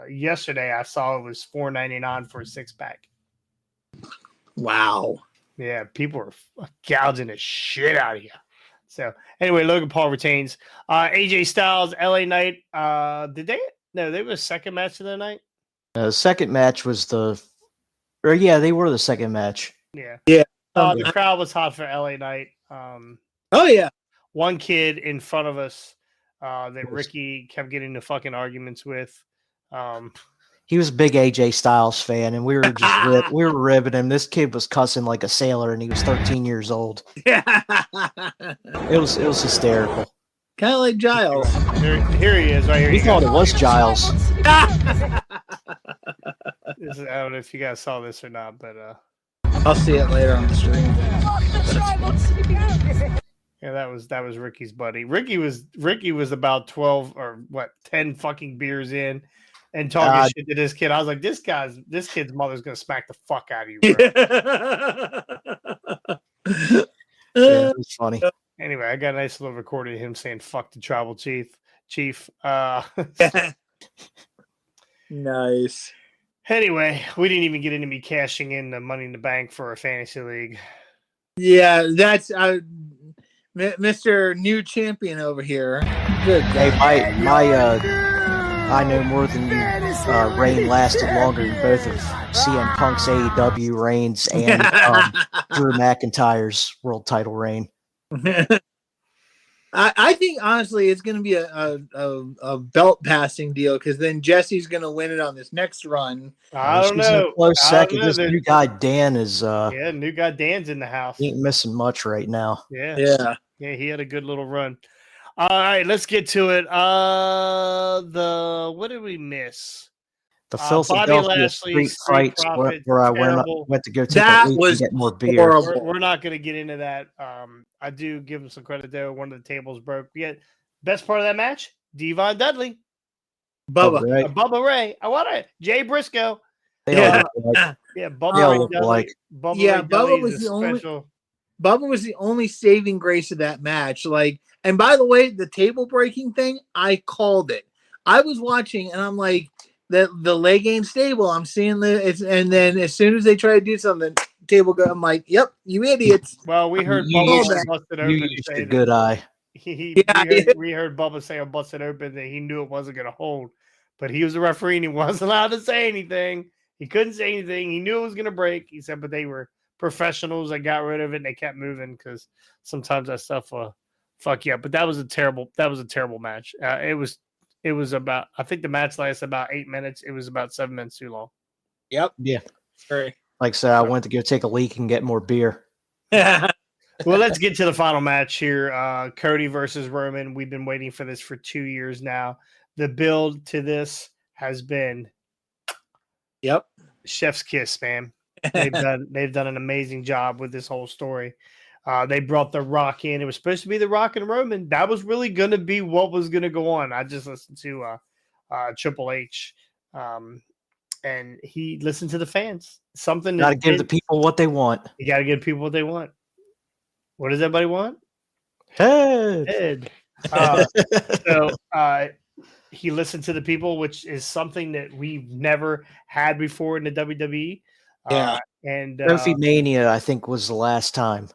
Yesterday I saw it was $4.99 for a 6-pack. Wow. Yeah, people are gouging the shit out of you. So anyway, Logan Paul retains. AJ Styles, LA Knight. Did they? No, they were the second match of the night. The second match was they were the second match. Yeah. Yeah. The crowd was hot for LA Knight. Oh yeah. One kid in front of us that Ricky kept getting into fucking arguments with. He was a big AJ Styles fan, and we were just we were ribbing him. This kid was cussing like a sailor, and he was 13 years old. Yeah. It was hysterical. Kind of like Giles. Here he is, right here. We thought it was Giles. I don't know if you guys saw this or not, but I'll see it later on the stream. Yeah, that was Ricky's buddy. Ricky was about 12 or 10 fucking beers in and talking shit to this kid. I was like, this kid's mother's gonna smack the fuck out of you, bro. Yeah, it was funny. Anyway, I got a nice little recording of him saying fuck the tribal chief. Nice. Anyway, we didn't even get into me cashing in the Money in the Bank for a fantasy league. Yeah, that's Mr. New Champion over here. Good. Hey, I know more than you. Reign lasted longer than both of CM Punk's AEW reigns and Drew McIntyre's world title reign. I think honestly it's going to be a belt passing deal because then Jesse's going to win it on this next run. I don't know. Close second. This new guy Dan is. New guy Dan's in the house. He ain't missing much right now. Yeah. He had a good little run. All right, let's get to it. What did we miss? The Bobby Philadelphia Lashley, street Street fights Profits, where I terrible. went to go take a That leak and was get more beer. horrible. We're not going to get into that. I do give him some credit there. One of the tables broke. Yet, best part of that match, Devon Dudley, Bubba. Right? Bubba Ray. I want it. Jay Briscoe. They all look alike. Yeah, They Bubba all Ray look Dudley. alike. Bubba Yeah, Ray Bubba Dudley was is the a only- special. Bubba was the only saving grace of that match. Like, and by the way, the table breaking thing, I called it. I was watching and I'm like, the leg ain't stable. I'm seeing and then as soon as they try to do something, table go. I'm like, yep, you idiots. Well, we heard You Bubba used on to- Busted You Open used say a that good eye. we heard Bubba say on Busted Open that he knew it wasn't going to hold, but he was a referee and he wasn't allowed to say anything. He couldn't say anything. He knew it was going to break. He said, but they were professionals that got rid of it and they kept moving because sometimes that stuff fuck you up. But that was a terrible match. It was about, I think the match lasted about 8 minutes. It was about 7 minutes too long. Yep. Yeah. Right. Like I said, I went to go take a leak and get more beer. Well, let's get to the final match here. Cody versus Roman. We've been waiting for this for 2 years now. The build to this has been Yep. chef's kiss, man. They've done an amazing job with this whole story. They brought The Rock in. It was supposed to be The Rock and Roman. That was really going to be what was going to go on. I just listened to Triple H, and he listened to the fans. Something Got to give the people what they want. You got to give people what they want. What does everybody want? Head. So he listened to the people, which is something that we've never had before in the WWE. Yeah. And Trophy Mania, I think, was the last time.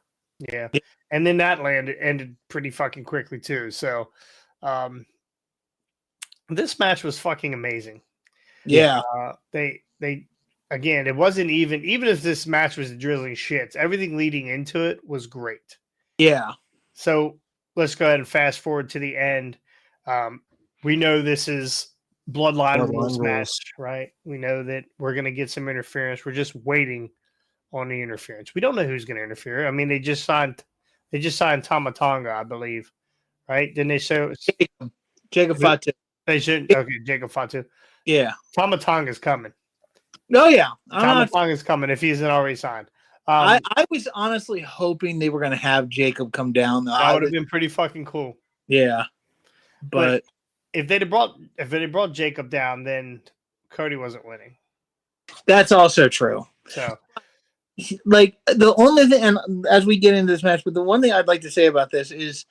yeah. And then that ended pretty fucking quickly too. So this match was fucking amazing. Yeah. They again, it wasn't even if this match was drizzling shits, everything leading into it was great. Yeah. So let's go ahead and fast forward to the end. We know this is Bloodline rules match, right? We know that we're going to get some interference. We're just waiting on the interference. We don't know who's going to interfere. I mean, they just signed Tama Tonga, I believe, right? Then they show Jacob Fatu. They should Jacob Fatu. Yeah. Tama Tonga's coming. No, yeah. Tama Tonga's coming if he isn't already signed. I was honestly hoping they were going to have Jacob come down. That would have been pretty fucking cool. Yeah, but if they'd brought Jacob down, then Cody wasn't winning. That's also true. So, like, the only thing, and as we get into this match, but the one thing I'd like to say about this is,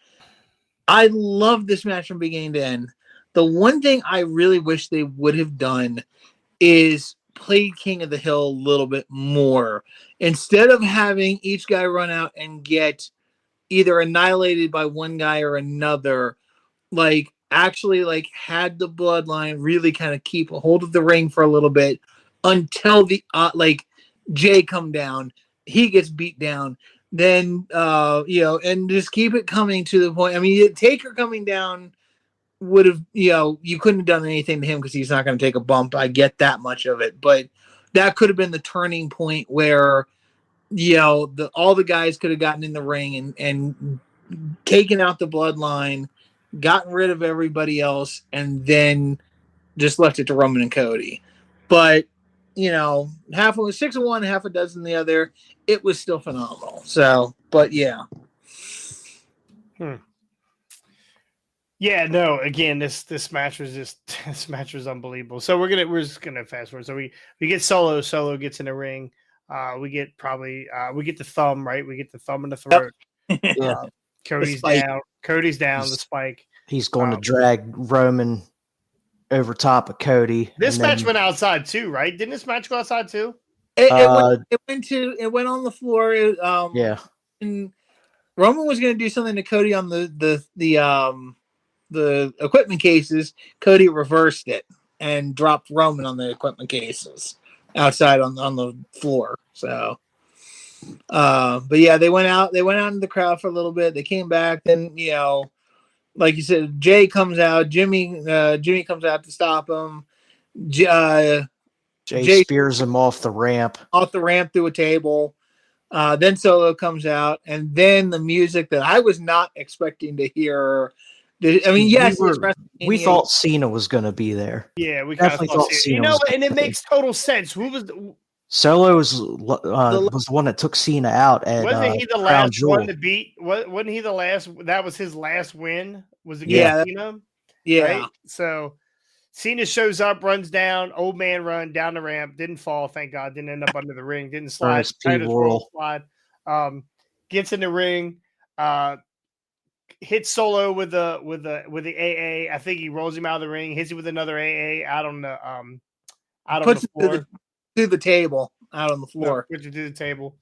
I love this match from beginning to end. The one thing I really wish they would have done is played King of the Hill a little bit more. Instead of having each guy run out and get either annihilated by one guy or another, like actually like had the Bloodline really kind of keep a hold of the ring for a little bit until the like Jay come down, he gets beat down, then and just keep it coming to the point. I mean, Taker coming down would have, you couldn't have done anything to him because he's not going to take a bump. I get that much of it, but that could have been the turning point where, all the guys could have gotten in the ring and taken out the Bloodline, gotten rid of everybody else, and then just left it to Roman and Cody. But, half of 6 of one, half a dozen the other. It was still phenomenal. So, but yeah. Yeah, no. Again, this match was unbelievable. So we're just gonna fast forward. So we get Solo. Solo gets in the ring. We get the thumb, right? We get the thumb in the throat. Yeah. Cody's down. Cody's down. The spike. He's going to drag Roman over top of Cody. This match went outside too, right? Didn't this match go outside too? It went on the floor. Yeah. And Roman was going to do something to Cody on the equipment cases. Cody reversed it and dropped Roman on the equipment cases outside on the floor. So, but yeah, they went out in the crowd for a little bit. They came back. Then, like you said, Jay comes out. Jimmy comes out to stop him. Jay spears him off the ramp through a table. Then Solo comes out, and then the music that I was not expecting to hear I mean, yes, we, it's were, WrestleMania. we thought Cena was going to be there. Yeah, we kind of Definitely thought thought Cena you know, was and it gonna be. makes total sense. Who was the, Solo was the one that took Cena out at wasn't he the Crown last Jewel. one to beat? Wasn't he the last? That was his last win. Was against Yeah. Cena, Yeah. right? So Cena shows up, runs down, old man run down the ramp, didn't fall, thank God, didn't end up under the ring, didn't slide, Ernest P. Titus World Worrell. slide. Gets in the ring, hits Solo with the AA. I think he rolls him out of the ring, hits him with another AA out on the Puts floor. it to the table out on the floor. Puts it to the table.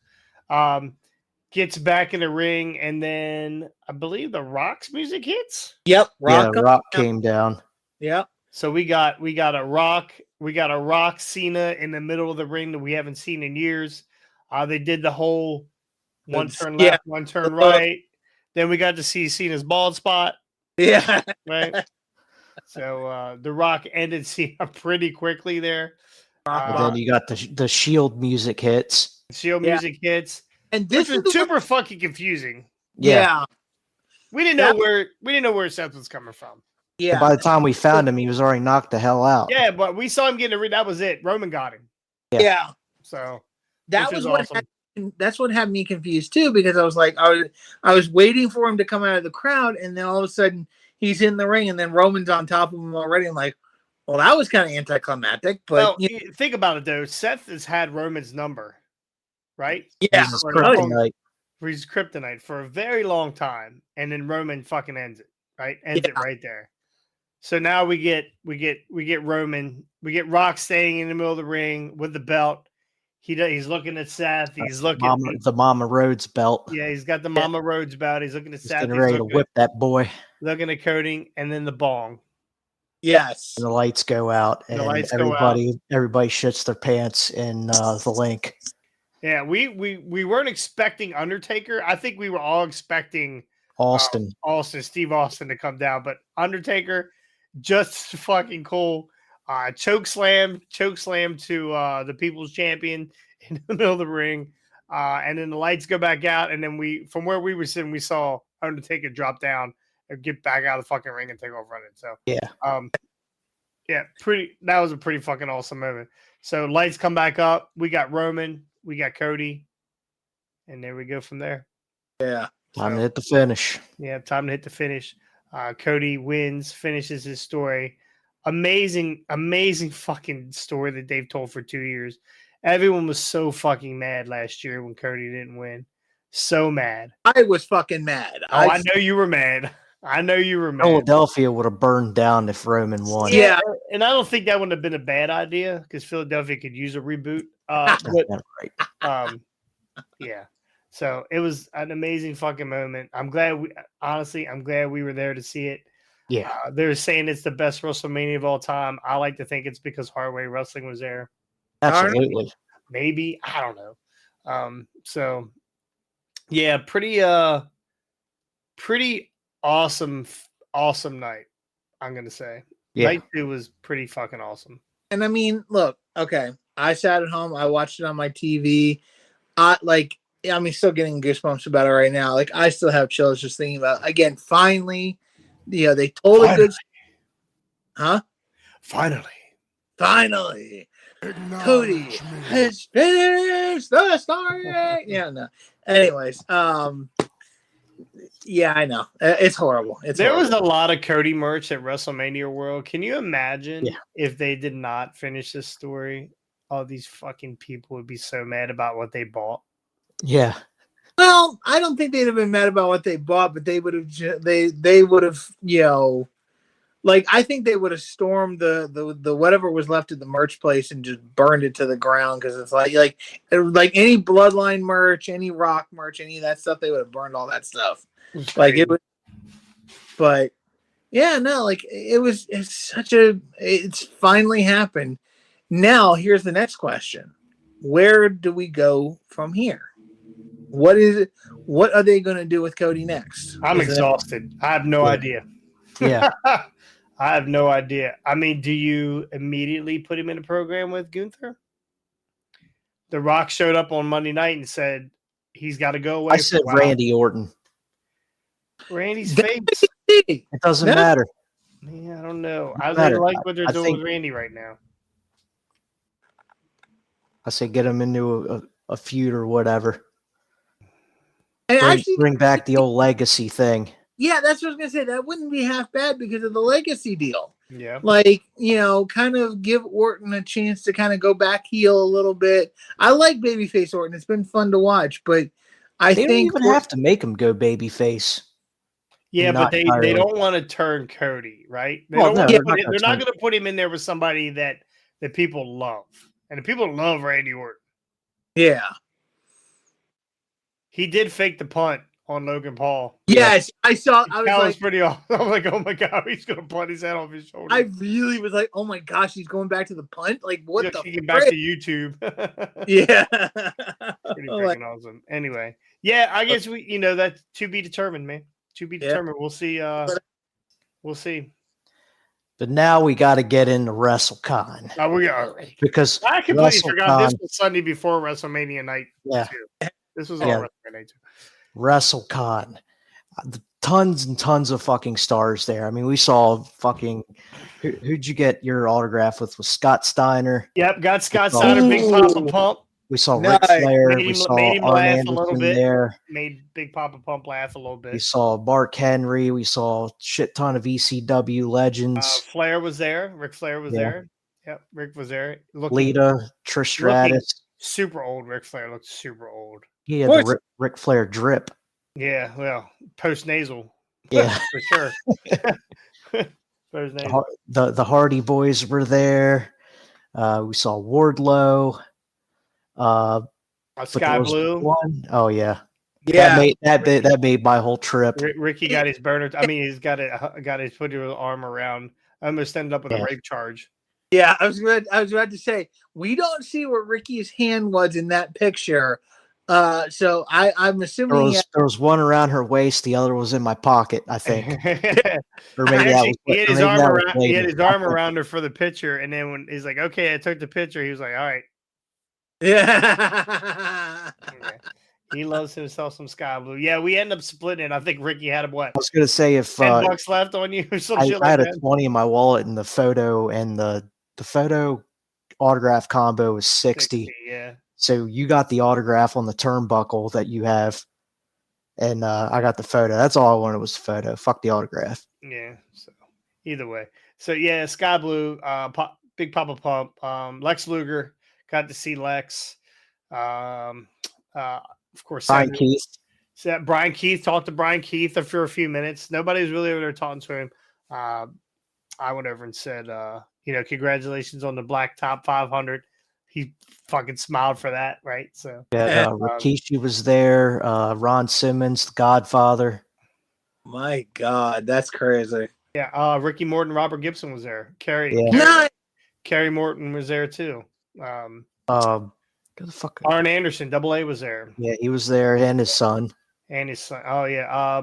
Gets back in the ring, and then I believe the Rock's music hits. Yep. Rock came down. Yep. So we got a Rock Cena in the middle of the ring that we haven't seen in years. They did the whole one turn left, one turn right. Then we got to see Cena's bald spot. Yeah. Right. So the Rock ended Cena pretty quickly there. But then you got the Shield music hits. Shield music hits. And this is super fucking confusing. Yeah. We didn't know where Seth was coming from. Yeah. And by the time we found him, he was already knocked the hell out. Yeah, but we saw him getting a ring. That was it. Roman got him. Yeah. So that was what awesome. That's what had me confused too, because I was like, I was waiting for him to come out of the crowd, and then all of a sudden he's in the ring, and then Roman's on top of him already. I'm like, well, that was kind of anticlimactic. But think about it though. Seth has had Roman's number, right? Yeah, he's kryptonite. He's kryptonite for a very long time, and then Roman fucking ends it, right? Ends it right there. So now we get Roman, we get Rock staying in the middle of the ring with the belt. He's looking at Seth. He's looking the Mama Rhodes belt. Yeah, he's got the Mama Rhodes belt. He's looking at Seth. He's ready to whip that boy. Looking at Cody, and then the bong. Yes. And the lights go out, and everybody shits their pants in the link. Yeah, we weren't expecting Undertaker. I think we were all expecting Steve Austin to come down, but Undertaker, just fucking cool. Choke slam to the People's Champion in the middle of the ring, and then the lights go back out, and then from where we were sitting, we saw Undertaker drop down and get back out of the fucking ring and take over running. So that was a pretty fucking awesome moment. So lights come back up. We got Roman, we got Cody, and there we go from there. Yeah, time to hit the finish. Yeah, time to hit the finish. Cody wins, finishes his story. Amazing fucking story that they've told for 2 years. Everyone was so fucking mad last year when Cody didn't win. So mad. I was fucking mad. I know you were mad. Philadelphia would have burned down if Roman won. Yeah, and I don't think that would have been a bad idea because Philadelphia could use a reboot. Yeah. So it was an amazing fucking moment. I'm glad we were there to see it. Yeah, they're saying it's the best WrestleMania of all time. I like to think it's because Hardway Wrestling was there. Absolutely. Maybe, I don't know. So yeah, pretty awesome night. I'm gonna say. Yeah. Night 2 was pretty fucking awesome. And I mean, look, okay. I sat at home. I watched it on my TV. I'm still getting goosebumps about it right now. Like, I still have chills just thinking about it. Again, finally. Yeah, they told it good. Huh? Finally. Cody has finished the story. Yeah, no. Anyways, yeah, I know. It's horrible. There was a lot of Cody merch at WrestleMania World. Can you imagine if they did not finish this story? All these fucking people would be so mad about what they bought. Yeah. Well, I don't think they'd have been mad about what they bought, but they would have. They would have, I think they would have stormed the whatever was left of the merch place and just burned it to the ground because it's like any Bloodline merch, any Rock merch, any of that stuff. They would have burned all that stuff. But yeah, no, it's finally happened. Now here's the next question: where do we go from here? What is it? What are they going to do with Cody next? I'm exhausted. I have no idea. Yeah. I have no idea. I mean, do you immediately put him in a program with Gunther? The Rock showed up on Monday night and said he's got to go away. I said Randy Orton. Randy's face. NXT. It doesn't No. matter. Yeah, I don't know. Doesn't I matter. like what they're I doing think- with Randy right now. I say get him into a feud or whatever. And Bring back the old legacy thing. yeah, that's what I was gonna say. That wouldn't be half bad because of the legacy deal. Yeah. Like, kind of give Orton a chance to kind of go back heel a little bit. I like babyface Orton. It's been fun to watch, but I They think don't even have to make him go babyface. Yeah, but Not they entirely. don't want to turn Cody, right? They Well, don't no, wanna they're put not it- gonna they're not turn- going to put him in there with somebody that people love, and the people love Randy Orton. yeah. He did fake the punt on Logan Paul. Yes, I saw. I was That was like, pretty awesome. I'm like, oh my god, he's going to punt his head off his shoulder. I really was like, oh my gosh, he's going back to the punt. Like, what He's the? kicking back to YouTube. Yeah. Pretty Like, freaking awesome. Anyway, yeah, I guess that's to be determined, man. To be Yeah. determined. We'll see. We'll see. But now we got to get into WrestleCon Oh, we are. because I completely forgot this WrestleCon- was Sunday before WrestleMania night. Yeah. Too. This was all Yeah. WrestleMania night too. WrestleCon, tons and tons of fucking stars there. I mean, we saw fucking who'd you get your autograph with? Was Scott Steiner? Yep, got Scott Steiner, Big Papa Pump, We saw Nice. Ric Flair. Made We him- saw made him Arn laugh a Anderson little bit. there. made Big Papa Pump laugh a little We bit. saw Mark Henry. We saw a shit ton of ECW legends. Flair was there. Ric Flair was Yeah. there. Yep, Rick was there. Looking Lita, Trish Stratus. super old. Ric Flair looked super old. He had What? the Ric Flair drip. Yeah, well, post nasal. Yeah. for sure. Post nasal. The Hardy Boys were there. We saw Wardlow. But there Sky was Blue. one. Oh yeah. yeah. That made my whole trip. Ricky got his burner. I mean, he's got his put his arm around. I almost ended up with Yeah. a rape charge. Yeah, I was about to say we don't see what Ricky's hand was in that picture. So I'm assuming There was one around her waist. The other was in my pocket, I think. Or maybe that Actually, was. he had or his maybe arm that was around. He had later. his arm around her for the picture, and then when he's like, "Okay, I took the picture," he was like, "All right." yeah. Yeah. He loves himself some Sky Blue. Yeah, we end up splitting it. I think Ricky had what I was gonna say if $10 left on you or some shit I like had a that. 20 in my wallet, and the photo autograph combo was 60. Yeah. So you got the autograph on the turnbuckle that you have, and I got the photo. That's all I wanted was the photo. Fuck the autograph. Yeah. So either way. So yeah, Sky Blue, Big Papa Pump, Lex Luger, got to see Lex. Of course, Brian Keith. Brian Keith, talked to Brian Keith for a few minutes. Nobody was really over there talking to him. I went over and said, congratulations on the Black Top 500. He fucking smiled for that, right? So Yeah, Rikishi was there. Ron Simmons, the Godfather. My God, that's crazy. yeah, Ricky Morton, Robert Gibson was there. Yeah. Carrie Morton was there too. Go the fuck. Arn Anderson, Double A was there, Yeah, he was there, and his son. and his son. Oh yeah,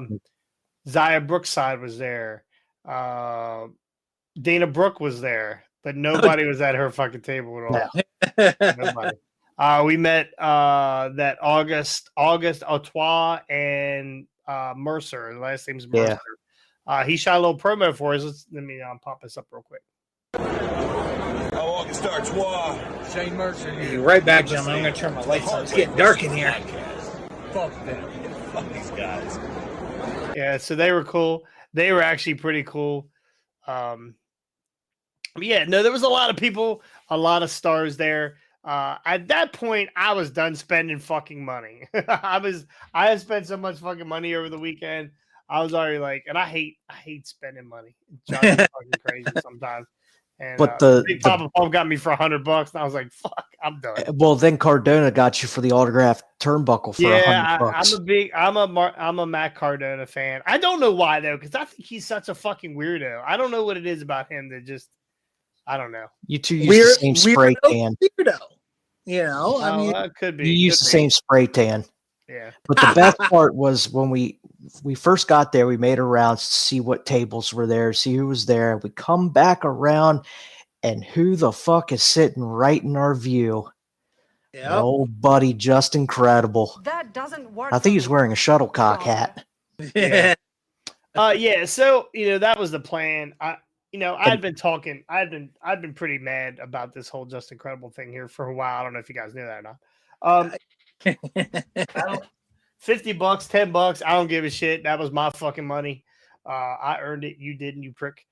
Zaya Brookside was there. Dana Brooke was there, but nobody was at her fucking table at all. Nobody. We met that August Autois and Mercer. The last name's Mercer. He shot a little promo for us. Let me pop this up real quick. August Artois. Shane Mercer Be here. right back, gentlemen. I'm gonna turn my lights on. It's getting dark in here. Fuck them. Fuck these guys. Yeah, so they were cool. They were actually pretty cool. Yeah, no, there was a lot of people, a lot of stars there. At that point, I was done spending fucking money. I had spent so much fucking money over the weekend. I was already like, and I hate spending money. It drives me fucking crazy sometimes. And But Big Papa Pump got me for $100, and I was like, "Fuck, I'm done." Well, then Cardona got you for the autograph turnbuckle for Yeah, $100. I'm a Matt Cardona fan. I don't know why though, because I think he's such a fucking weirdo. I don't know what it is about him that just, I don't know. You two use the same spray tan. Weirdo. You know, I mean, That could be. You use could the be. same spray tan. Yeah. But the best part was when we first got there, we made a round to see what tables were there, see who was there. We come back around, and who the fuck is sitting right in our view? yeah. Our old buddy, just incredible. That doesn't work. I think he's wearing a shuttlecock hat. Yeah. Yeah. So that was the plan. I'd been pretty mad about this whole Just Incredible thing here for a while. I don't know if you guys knew that or not. I don't, $50, $10. I don't give a shit. That was my fucking money. I earned it. You didn't, you prick.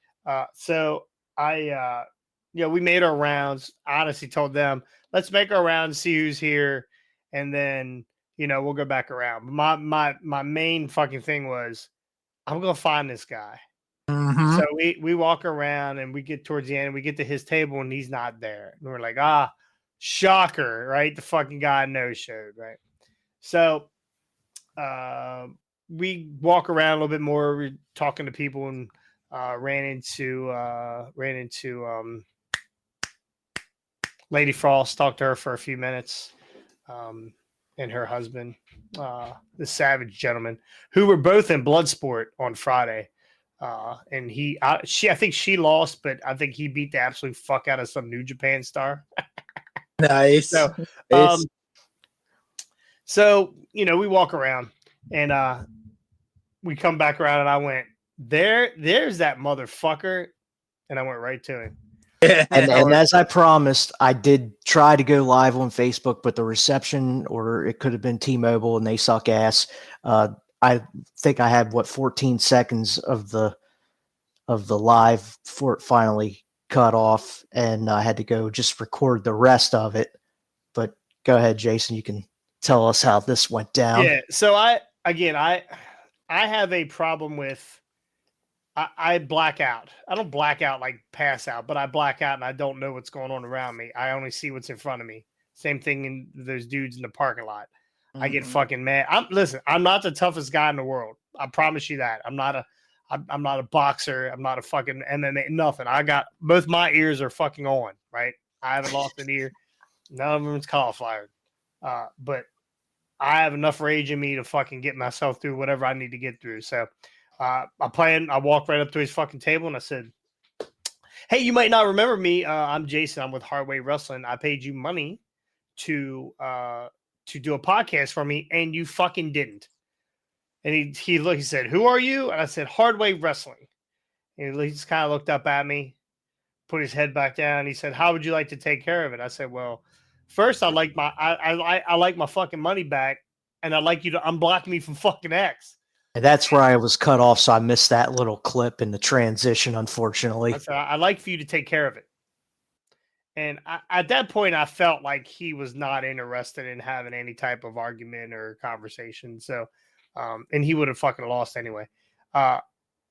So we made our rounds. I honestly told them, let's make our rounds, see who's here, and then we'll go back around. My main fucking thing was, I'm gonna find this guy. Mhm. So we walk around and we get towards the end. We get to his table and he's not there. And we're like, shocker, right? The fucking guy no showed, right? So we walk around a little bit more. We're talking to people and ran into Lady Frost. Talked to her for a few minutes, and her husband, the Savage gentleman, who were both in Bloodsport on Friday. And I think she lost, but I think he beat the absolute fuck out of some New Japan star. Nice. So we walk around and we come back around and I went, there's that motherfucker. And I went right to him. And as I promised, I did try to go live on Facebook, but the reception, or it could have been T-Mobile, and they suck ass. I think I had 14 seconds of the live before it finally cut off, and I had to go just record the rest of it. But go ahead, Jason. You can tell us how this went down. Yeah. So I have a problem with. I black out. I don't black out like pass out, but I black out and I don't know what's going on around me. I only see what's in front of me. Same thing in those dudes in the parking lot. I get fucking mad. I'm not the toughest guy in the world. I promise you that. I'm not a boxer. I'm not a fucking MMA, nothing. I got both my ears are fucking on, right? I haven't lost an ear. None of them's cauliflowered. But I have enough rage in me to fucking get myself through whatever I need to get through. So I walked right up to his fucking table and I said, hey, you might not remember me. I'm Jason. I'm with Hardway Wrestling. I paid you money to do a podcast for me, and you fucking didn't. And he said, who are you? And I said, Hardway Wrestling. And he just kind of looked up at me, put his head back down. He said, how would you like to take care of it? I said, well, first I like my fucking money back, and I'd like you to unblock me from fucking X. And that's where I was cut off, so I missed that little clip in the transition, unfortunately. I said, I'd like for you to take care of it. And at that point, I felt like he was not interested in having any type of argument or conversation. So, and he would have fucking lost anyway. The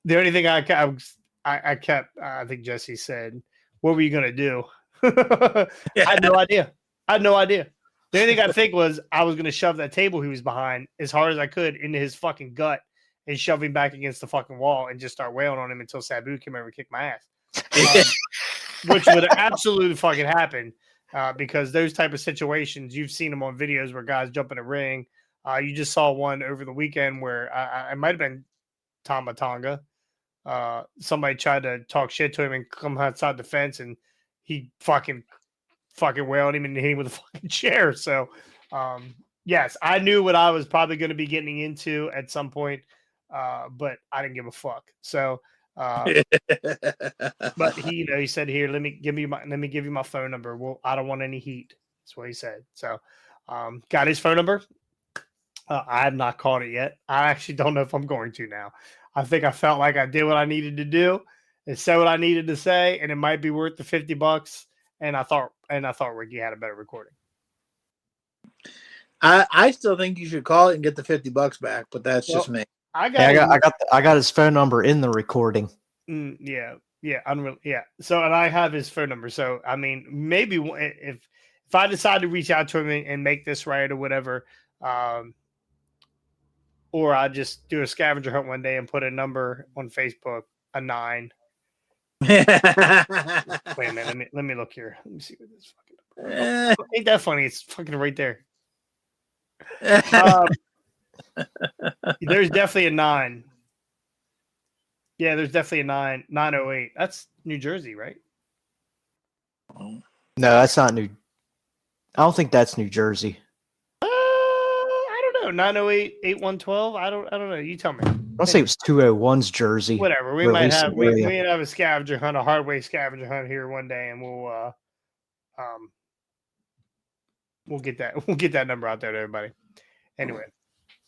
only thing I kept, I think Jesse said, what were you going to do? I had no idea. The only thing I think was I was going to shove that table he was behind as hard as I could into his fucking gut and shove him back against the fucking wall and just start wailing on him until Sabu came over and kicked my ass. Which would absolutely fucking happen because those type of situations, you've seen them on videos where guys jump in a ring. You just saw one over the weekend where it might have been Tama Tonga. Somebody tried to talk shit to him and come outside the fence, and he fucking wailed him and hit him with a fucking chair. So, yes, I knew what I was probably going to be getting into at some point, but I didn't give a fuck. So, but he said, here, let me give you my phone number. Well, I don't want any heat. That's what he said. So, got his phone number. I have not called it yet. I actually don't know if I'm going to now. I think I felt like I did what I needed to do and said what I needed to say, and it might be worth the $50. And I thought Ricky had a better recording. I still think you should call it and get the $50 back, but that's just me. I got his phone number in the recording. Yeah, unreal. Yeah. So, and I have his phone number. So, I mean, maybe if I decide to reach out to him and make this right or whatever, or I just do a scavenger hunt one day and put a number on Facebook, a 9. Wait a minute. Let me look here. Let me see what this fucking number. Ain't that funny? It's fucking right there. There's definitely a 9. Yeah, there's definitely a 9. 908. That's New Jersey, right? No, that's not New. I don't think that's New Jersey. I don't know. 908 8112. I don't know. You tell me. I'll say it was 201's jersey. Whatever. We might have we might have a scavenger hunt, a hardware scavenger hunt here one day, and we'll get that number out there to everybody. Anyway.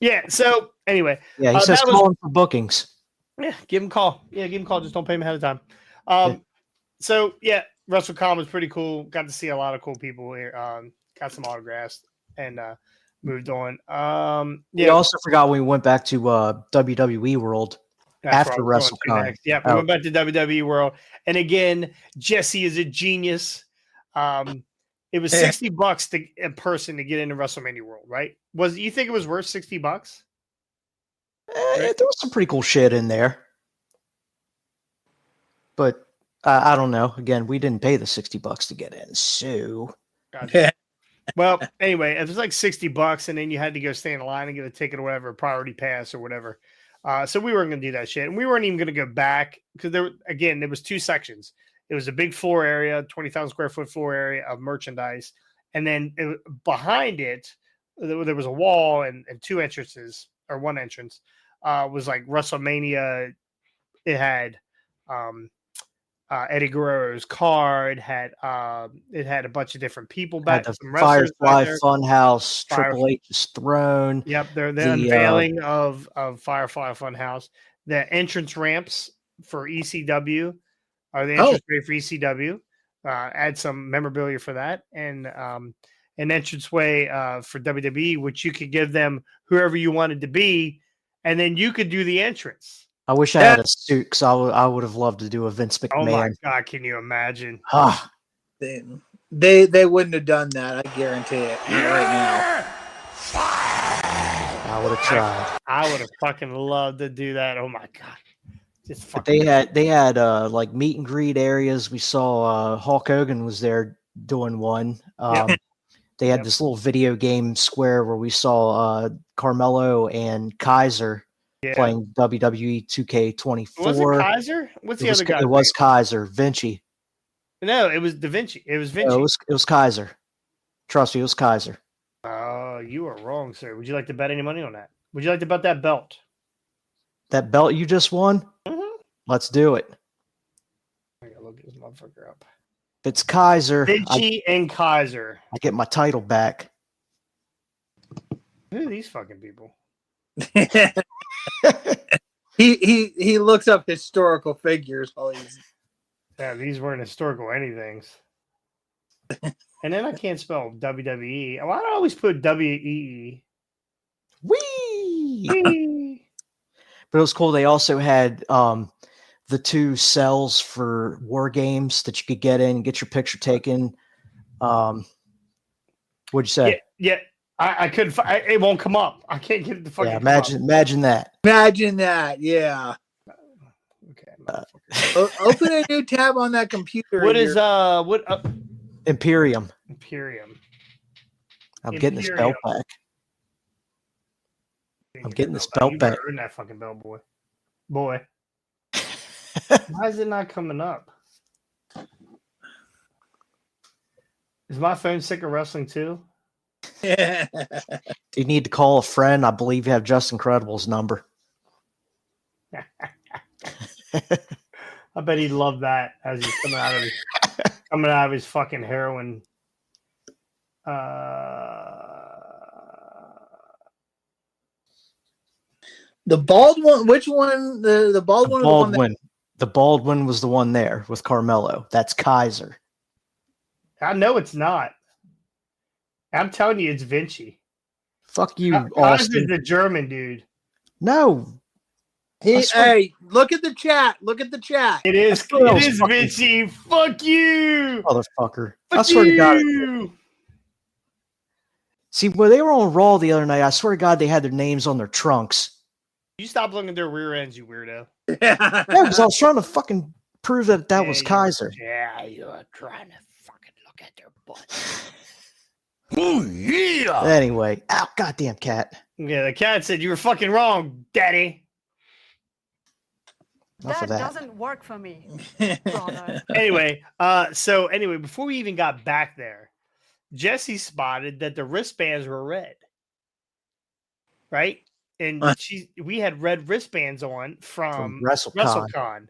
Yeah, so anyway. Yeah, he says call him for bookings. Yeah, give him a call. Yeah, give him a call. Just don't pay him ahead of time. So yeah, WrestleCon was pretty cool. Got to see a lot of cool people here. Got some autographs and moved on. We also forgot when we went back to WWE World after WrestleCon. Yeah, we went back to WWE World, and again, Jesse is a genius. It was $60 a person to get into WrestleMania World, right? You think it was worth $60? Right? There was some pretty cool shit in there, but I don't know. Again, we didn't pay the $60 to get in, so. Gotcha. Well, anyway, it was like $60, and then you had to go stay in line and get a ticket or whatever, priority pass or whatever. So we weren't going to do that shit, and we weren't even going to go back because there was two sections. It was a big floor area, 20,000 square foot floor area of merchandise, and then behind it, there was a wall and two entrances, or one entrance was like WrestleMania. It had Eddie Guerrero's car. It had a bunch of different people back. The some Firefly Funhouse, Triple H's throne. Yep, the unveiling of Firefly Funhouse. The entrance ramps for ECW, or the entrance ramp for ECW. Add some memorabilia for that, and an entranceway for WWE, which you could give them whoever you wanted to be, and then you could do the entrance. I wish I had a suit because I would have loved to do a Vince McMahon. Oh my God, can you imagine? They wouldn't have done that. I guarantee it. Not right now. I would have tried. I would have fucking loved to do that. Oh my God. But they had like meet and greet areas. We saw Hulk Hogan was there doing one. They had this little video game square where we saw Carmelo and Kaiser playing WWE 2K24. Was it Kaiser? What's the other guy? It was Kaiser. Vinci. No, it was Da Vinci. It was Vinci. No, it was Kaiser. Trust me, it was Kaiser. Oh, you are wrong, sir. Would you like to bet any money on that? Would you like to bet that belt? That belt you just won? Mm-hmm. Let's do it. I gotta look this motherfucker up. If it's Kaiser, Vinci and Kaiser. I get my title back. Who are these fucking people? he looks up historical figures while he's. Yeah, these weren't historical anythings. And then I can't spell WWE. Well, I always put WEE. Whee! But it was cool. They also had the two cells for war games that you could get in and get your picture taken. What'd you say? Yeah. I couldn't. It won't come up. I can't get it to fucking. Yeah, imagine that. Imagine that. Yeah. Okay. Open a new tab on that computer. What is Imperium? Imperium. I'm getting this belt back. I'm getting this belt back. Earn that fucking belt, boy. Why is it not coming up? Is my phone sick of wrestling too? Yeah. Do you need to call a friend? I believe you have Just Incredible's number. I bet he'd love that as he's coming out of his fucking heroin. The bald one. Which one? The bald one. The bald one was the one there with Carmelo. That's Kaiser. I know it's not. I'm telling you, it's Vinci. Fuck you, Austin. Kaiser's the German dude. No. Hey, look at the chat. Look at the chat. It is Vinci. Fuck you, motherfucker. I swear to God. See, when they were on Raw the other night, I swear to God, they had their names on their trunks. You stop looking at their rear ends, you weirdo. Yeah, because I was trying to fucking prove that was Kaiser. You're trying to fucking look at their butt. Oh, yeah. Anyway, ow, goddamn cat. Yeah, the cat said you were fucking wrong, daddy. That doesn't work for me. Anyway, before we even got back there, Jesse spotted that the wristbands were red. Right? and we had red wristbands on from WrestleCon. WrestleCon.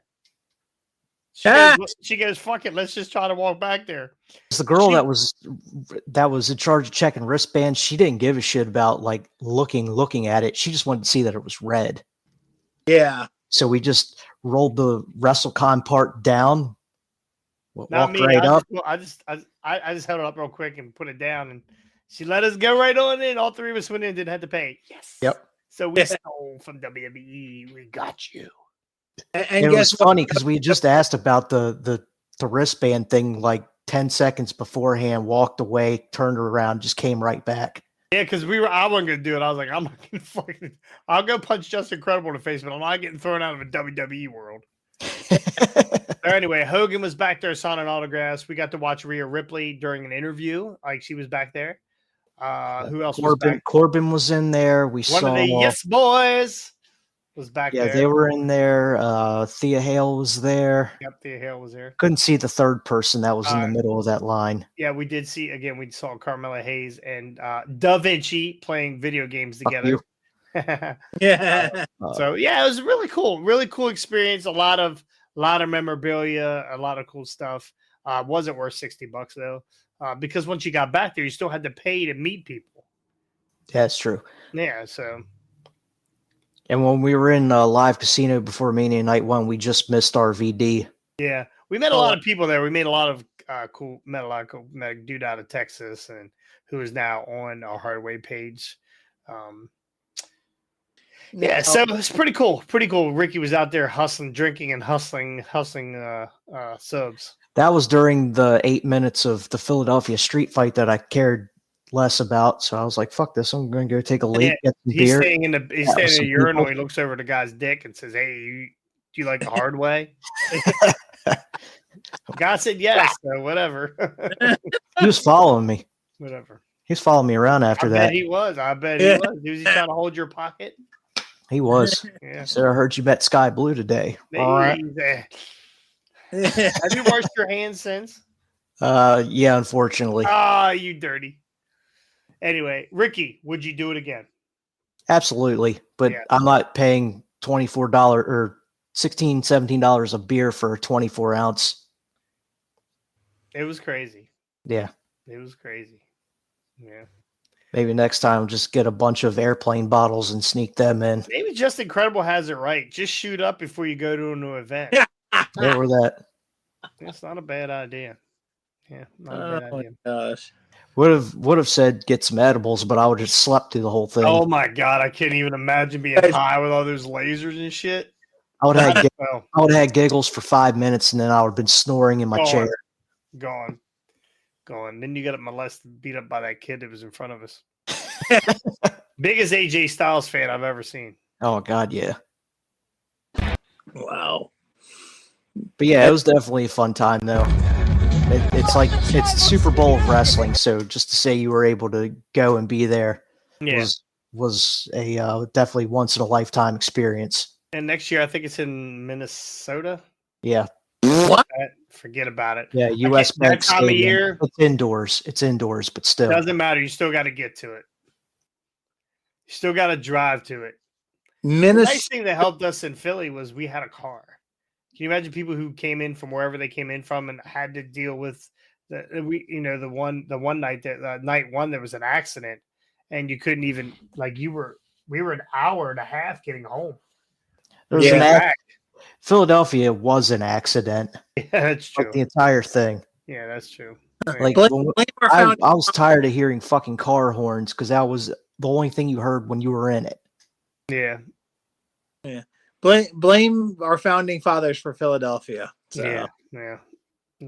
Ah! She goes, fuck it, let's just try to walk back there. It's the girl that was in charge of checking wristbands. She didn't give a shit about like looking at it. She just wanted to see that it was red. Yeah. So we just rolled the WrestleCon part down. Not Walked me. right up. I just held it up real quick and put it down, and she let us go right on in. All three of us went in and didn't have to pay. Yes. Yep. So we stole from WWE. We got you. And it was guess what? funny because we just asked about the wristband thing like 10 seconds beforehand, walked away, turned around, just came right back. Yeah, because I wasn't gonna do it. I was like, I'm not gonna fucking. I'll go punch Justin Credible in the face, but I'm not getting thrown out of a WWE world. So anyway, Hogan was back there signing autographs. We got to watch Rhea Ripley during an interview. Like she was back there. Who else was back? Corbin was in there. We One saw of the Yes Boys was back there. Yeah, they were in there. Thea Hale was there. Yep, Thea Hale was there. Couldn't see the third person that was in the middle of that line. Yeah, we did see again. We saw Carmella Hayes and Da Vinci playing video games together. Yeah. So yeah, it was really cool experience. A lot of memorabilia, a lot of cool stuff. Wasn't worth $60 though, because once you got back there, you still had to pay to meet people. Yeah, that's true. Yeah, so. And when we were in live casino before Mania Night 1, we just missed our VD. Yeah, we met a lot of people there. We made a lot of met a dude out of Texas and who is now on our Hardway page. Yeah, so it's pretty cool. Pretty cool. Ricky was out there hustling, drinking, and hustling subs. That was during the 8 minutes of the Philadelphia street fight that I cared less about. So I was like, fuck this. I'm going to go take a leak, get some beer. He's staying in the urinal. He looks over the guy's dick and says, hey, do you like the hard way? Guy said yes, so whatever. He was following me. Whatever. He was following me around after that. I bet he was. Was he trying to hold your pocket? He was. Yeah. So I heard you met Sky Blue today. All right. Have you washed your hands since? Yeah, unfortunately. Ah, you dirty. Anyway, Ricky, would you do it again? Absolutely. But I'm not paying $24 or $16, $17 a beer for a 24 ounce. It was crazy. Yeah. It was crazy. Yeah. Maybe next time just get a bunch of airplane bottles and sneak them in. Maybe Justin Credible has it right. Just shoot up before you go to a new event. Yeah, we're that. That's not a bad idea. Yeah, not a bad idea. Gosh. Would have said get some edibles, but I would have slept through the whole thing. Oh my god, I can't even imagine being high with all those lasers and shit. I would have had giggles for 5 minutes, and then I would have been snoring in my chair. Gone. Then you got molested, beat up by that kid that was in front of us. Biggest AJ Styles fan I've ever seen. Oh god, yeah. Wow. But yeah, it was definitely a fun time though. It's the Super Bowl of wrestling, so just to say you were able to go and be there was a definitely once in a lifetime experience. And next year, I think it's in Minnesota. Yeah. What? Forget about it. Yeah, U.S. That time of year. It's indoors, but still. Doesn't matter. You still got to get to it. You still got to drive to it. The nice thing that helped us in Philly was we had a car. Can you imagine people who came in from wherever they came in from and had to deal with the one night that night one there was an accident and you couldn't even we were an hour and a half getting home. There was Philadelphia was an accident. Yeah, that's true. Like the entire thing. Yeah, that's true. Like I was tired of hearing fucking car horns because that was the only thing you heard when you were in it. Yeah. Yeah. Blame our founding fathers for Philadelphia. So. Yeah.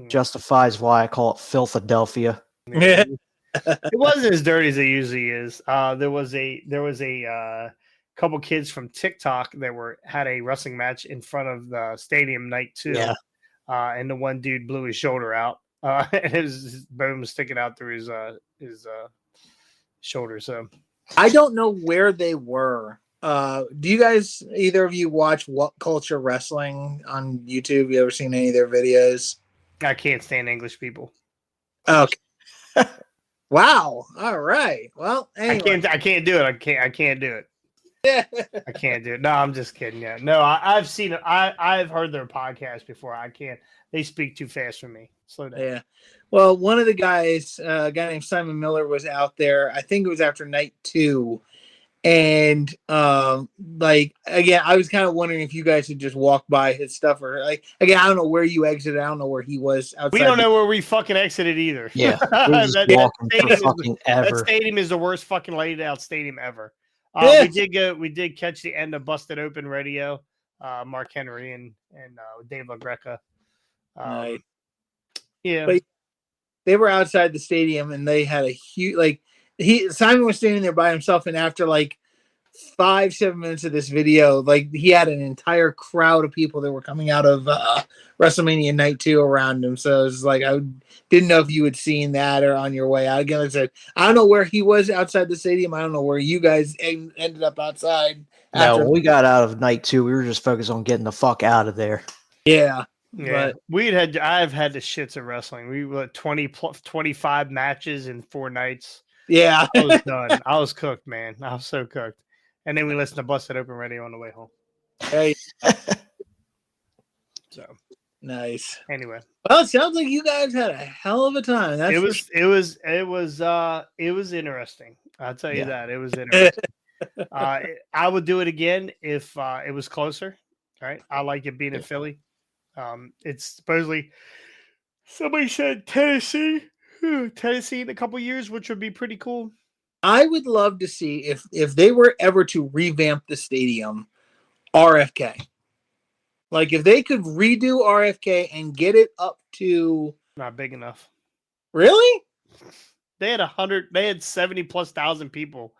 Justifies why I call it Philadelphia. Yeah. It wasn't as dirty as it usually is. There was a couple kids from TikTok that had a wrestling match in front of the stadium night 2. Yeah. And the one dude blew his shoulder out. And his bone was sticking out through his shoulder. So I don't know where they were. Do you guys, either of you, watch What Culture Wrestling on YouTube? You ever seen any of their videos? I can't stand English people. Okay. Wow. All right. Well, anyway. I can't do it. I can't do it. I can't do it. No, I'm just kidding. Yeah, no, I've seen it. I've heard their podcast before. I can't. They speak too fast for me. Slow down. Yeah. Well, one of the guys, a guy named Simon Miller, was out there. I think it was after night 2. And like again, I was kind of wondering if you guys had just walked by his stuff, or like again, I don't know where you exited. I don't know where he was outside. We don't know where we fucking exited either. Yeah, we were just walking for fucking that ever. stadium is the worst fucking laid out stadium ever. Yeah. We did catch the end of Busted Open Radio. Mark Henry and Dave LaGreca. Nice. Yeah, But they were outside the stadium, and they had a huge Simon was standing there by himself, and after like 5-7 minutes of this video, like he had an entire crowd of people that were coming out of WrestleMania Night 2 around him. So it's like didn't know if you had seen that or on your way out. Again, like I said, I don't know where he was outside the stadium. I don't know where you guys ended up outside. No, when we got out of night 2, we were just focused on getting the fuck out of there. Yeah. yeah. But I've had the shits of wrestling. We were 25 matches in 4 nights. yeah. I was done. I was cooked, man. I was so cooked. And then we listened to Busted Open Radio on the way home. Hey, So nice. anyway, Well, it sounds like you guys had a hell of a time. That's it was interesting. I'll tell you Yeah. that. It was interesting. I would do it again if it was closer. Right? I like it being in Philly. It's supposedly somebody said Tennessee in a couple years, which would be pretty cool. I would love to see if they were ever to revamp the stadium, RFK. Like if they could redo RFK and get it up to Not big enough. really? They had 70 plus thousand people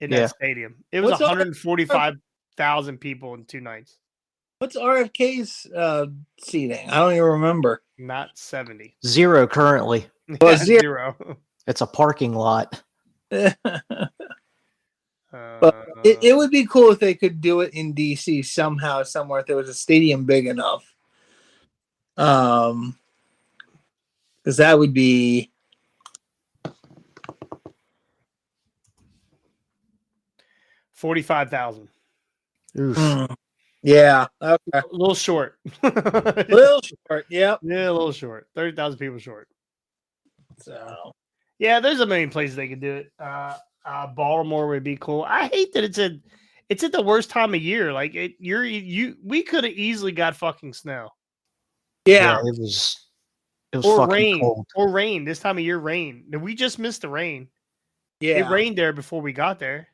in Yeah. that stadium. It was What's up? 145,000 people in 2 nights. What's RFK's seating? I don't even remember. Not 70. 0 currently. Well, Yeah, zero. 0. It's a parking lot. But it would be cool if they could do it in DC somehow, somewhere, if there was a stadium big enough. Because that would be 45,000. Oof. Yeah. Okay. A little short. Little short. Yep. Yeah, a little short. 30,000 people short. So Yeah, there's a million places they could do it. Baltimore would be cool. I hate that it's at the worst time of year. Like we could have easily got fucking snow yeah. It was or fucking rain cold. or rain. This time of year, rain. We just missed the rain. Yeah. It rained there before we got there,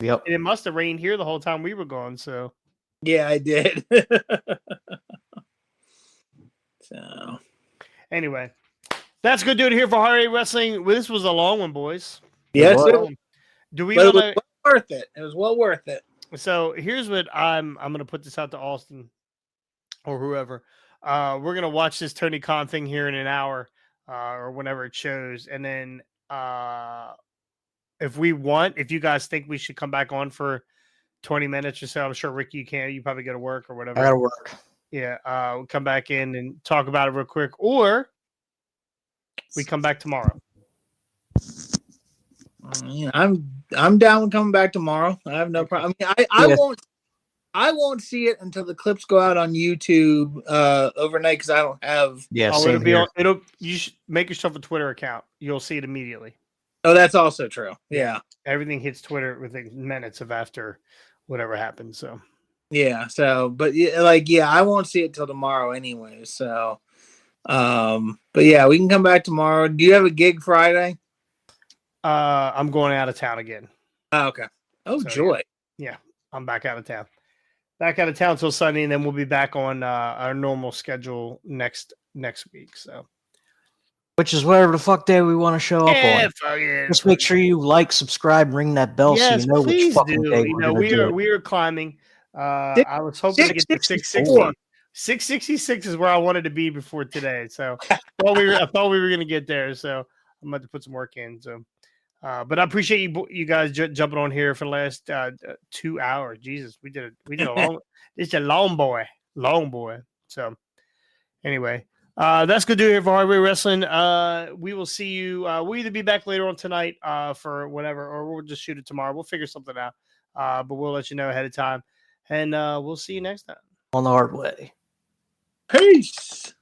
Yep. and it must have rained here the whole time we were gone. So Yeah, I did. So anyway, that's good doing it here for Heart Rate Wrestling. This was a long one, boys. yes, Well, Do we but it want was to? well worth it. It was well worth it. So here's what I'm gonna put this out to Austin or whoever. We're gonna watch this Tony Khan thing here in an hour or whenever it shows, and then if you guys think we should come back on for 20 minutes or so, I'm sure Ricky you can. You probably go to work or whatever. I gotta work. Yeah, we'll come back in and talk about it real quick, or we come back tomorrow. Yeah, I'm down with coming back tomorrow. I have no problem. I mean, I won't see it until the clips go out on YouTube overnight because I don't have. Yeah, Oh, same here. You should make yourself a Twitter account. You'll see it immediately. Oh, that's also true. Yeah, Everything hits Twitter within minutes of after whatever happens. So yeah. So, but I won't see it till tomorrow anyway. So, but yeah, we can come back tomorrow. Do you have a gig Friday? I'm going out of town again. Oh, okay. Oh, So, joy. Yeah, I'm back out of town. Back out of town till Sunday, and then we'll be back on our normal schedule next week. So Which is whatever the fuck day we want to show up on. fuck yeah. Just make sure you like, subscribe, ring that bell so you know which please fucking do. day You we're know, gonna do it. we are climbing. I was hoping to get to 660. 666 is where I wanted to be before today. So I thought we were going to get there. So I'm going to put some work in. So, but I appreciate you guys jumping on here for the last 2 hours. Jesus, we did a long. It's a long boy. So anyway, that's good to do here for Hardware Wrestling. We will see you. We'll either be back later on tonight for whatever, or we'll just shoot it tomorrow. We'll figure something out. but we'll let you know ahead of time. And we'll see you next time. On the hard way. Peace.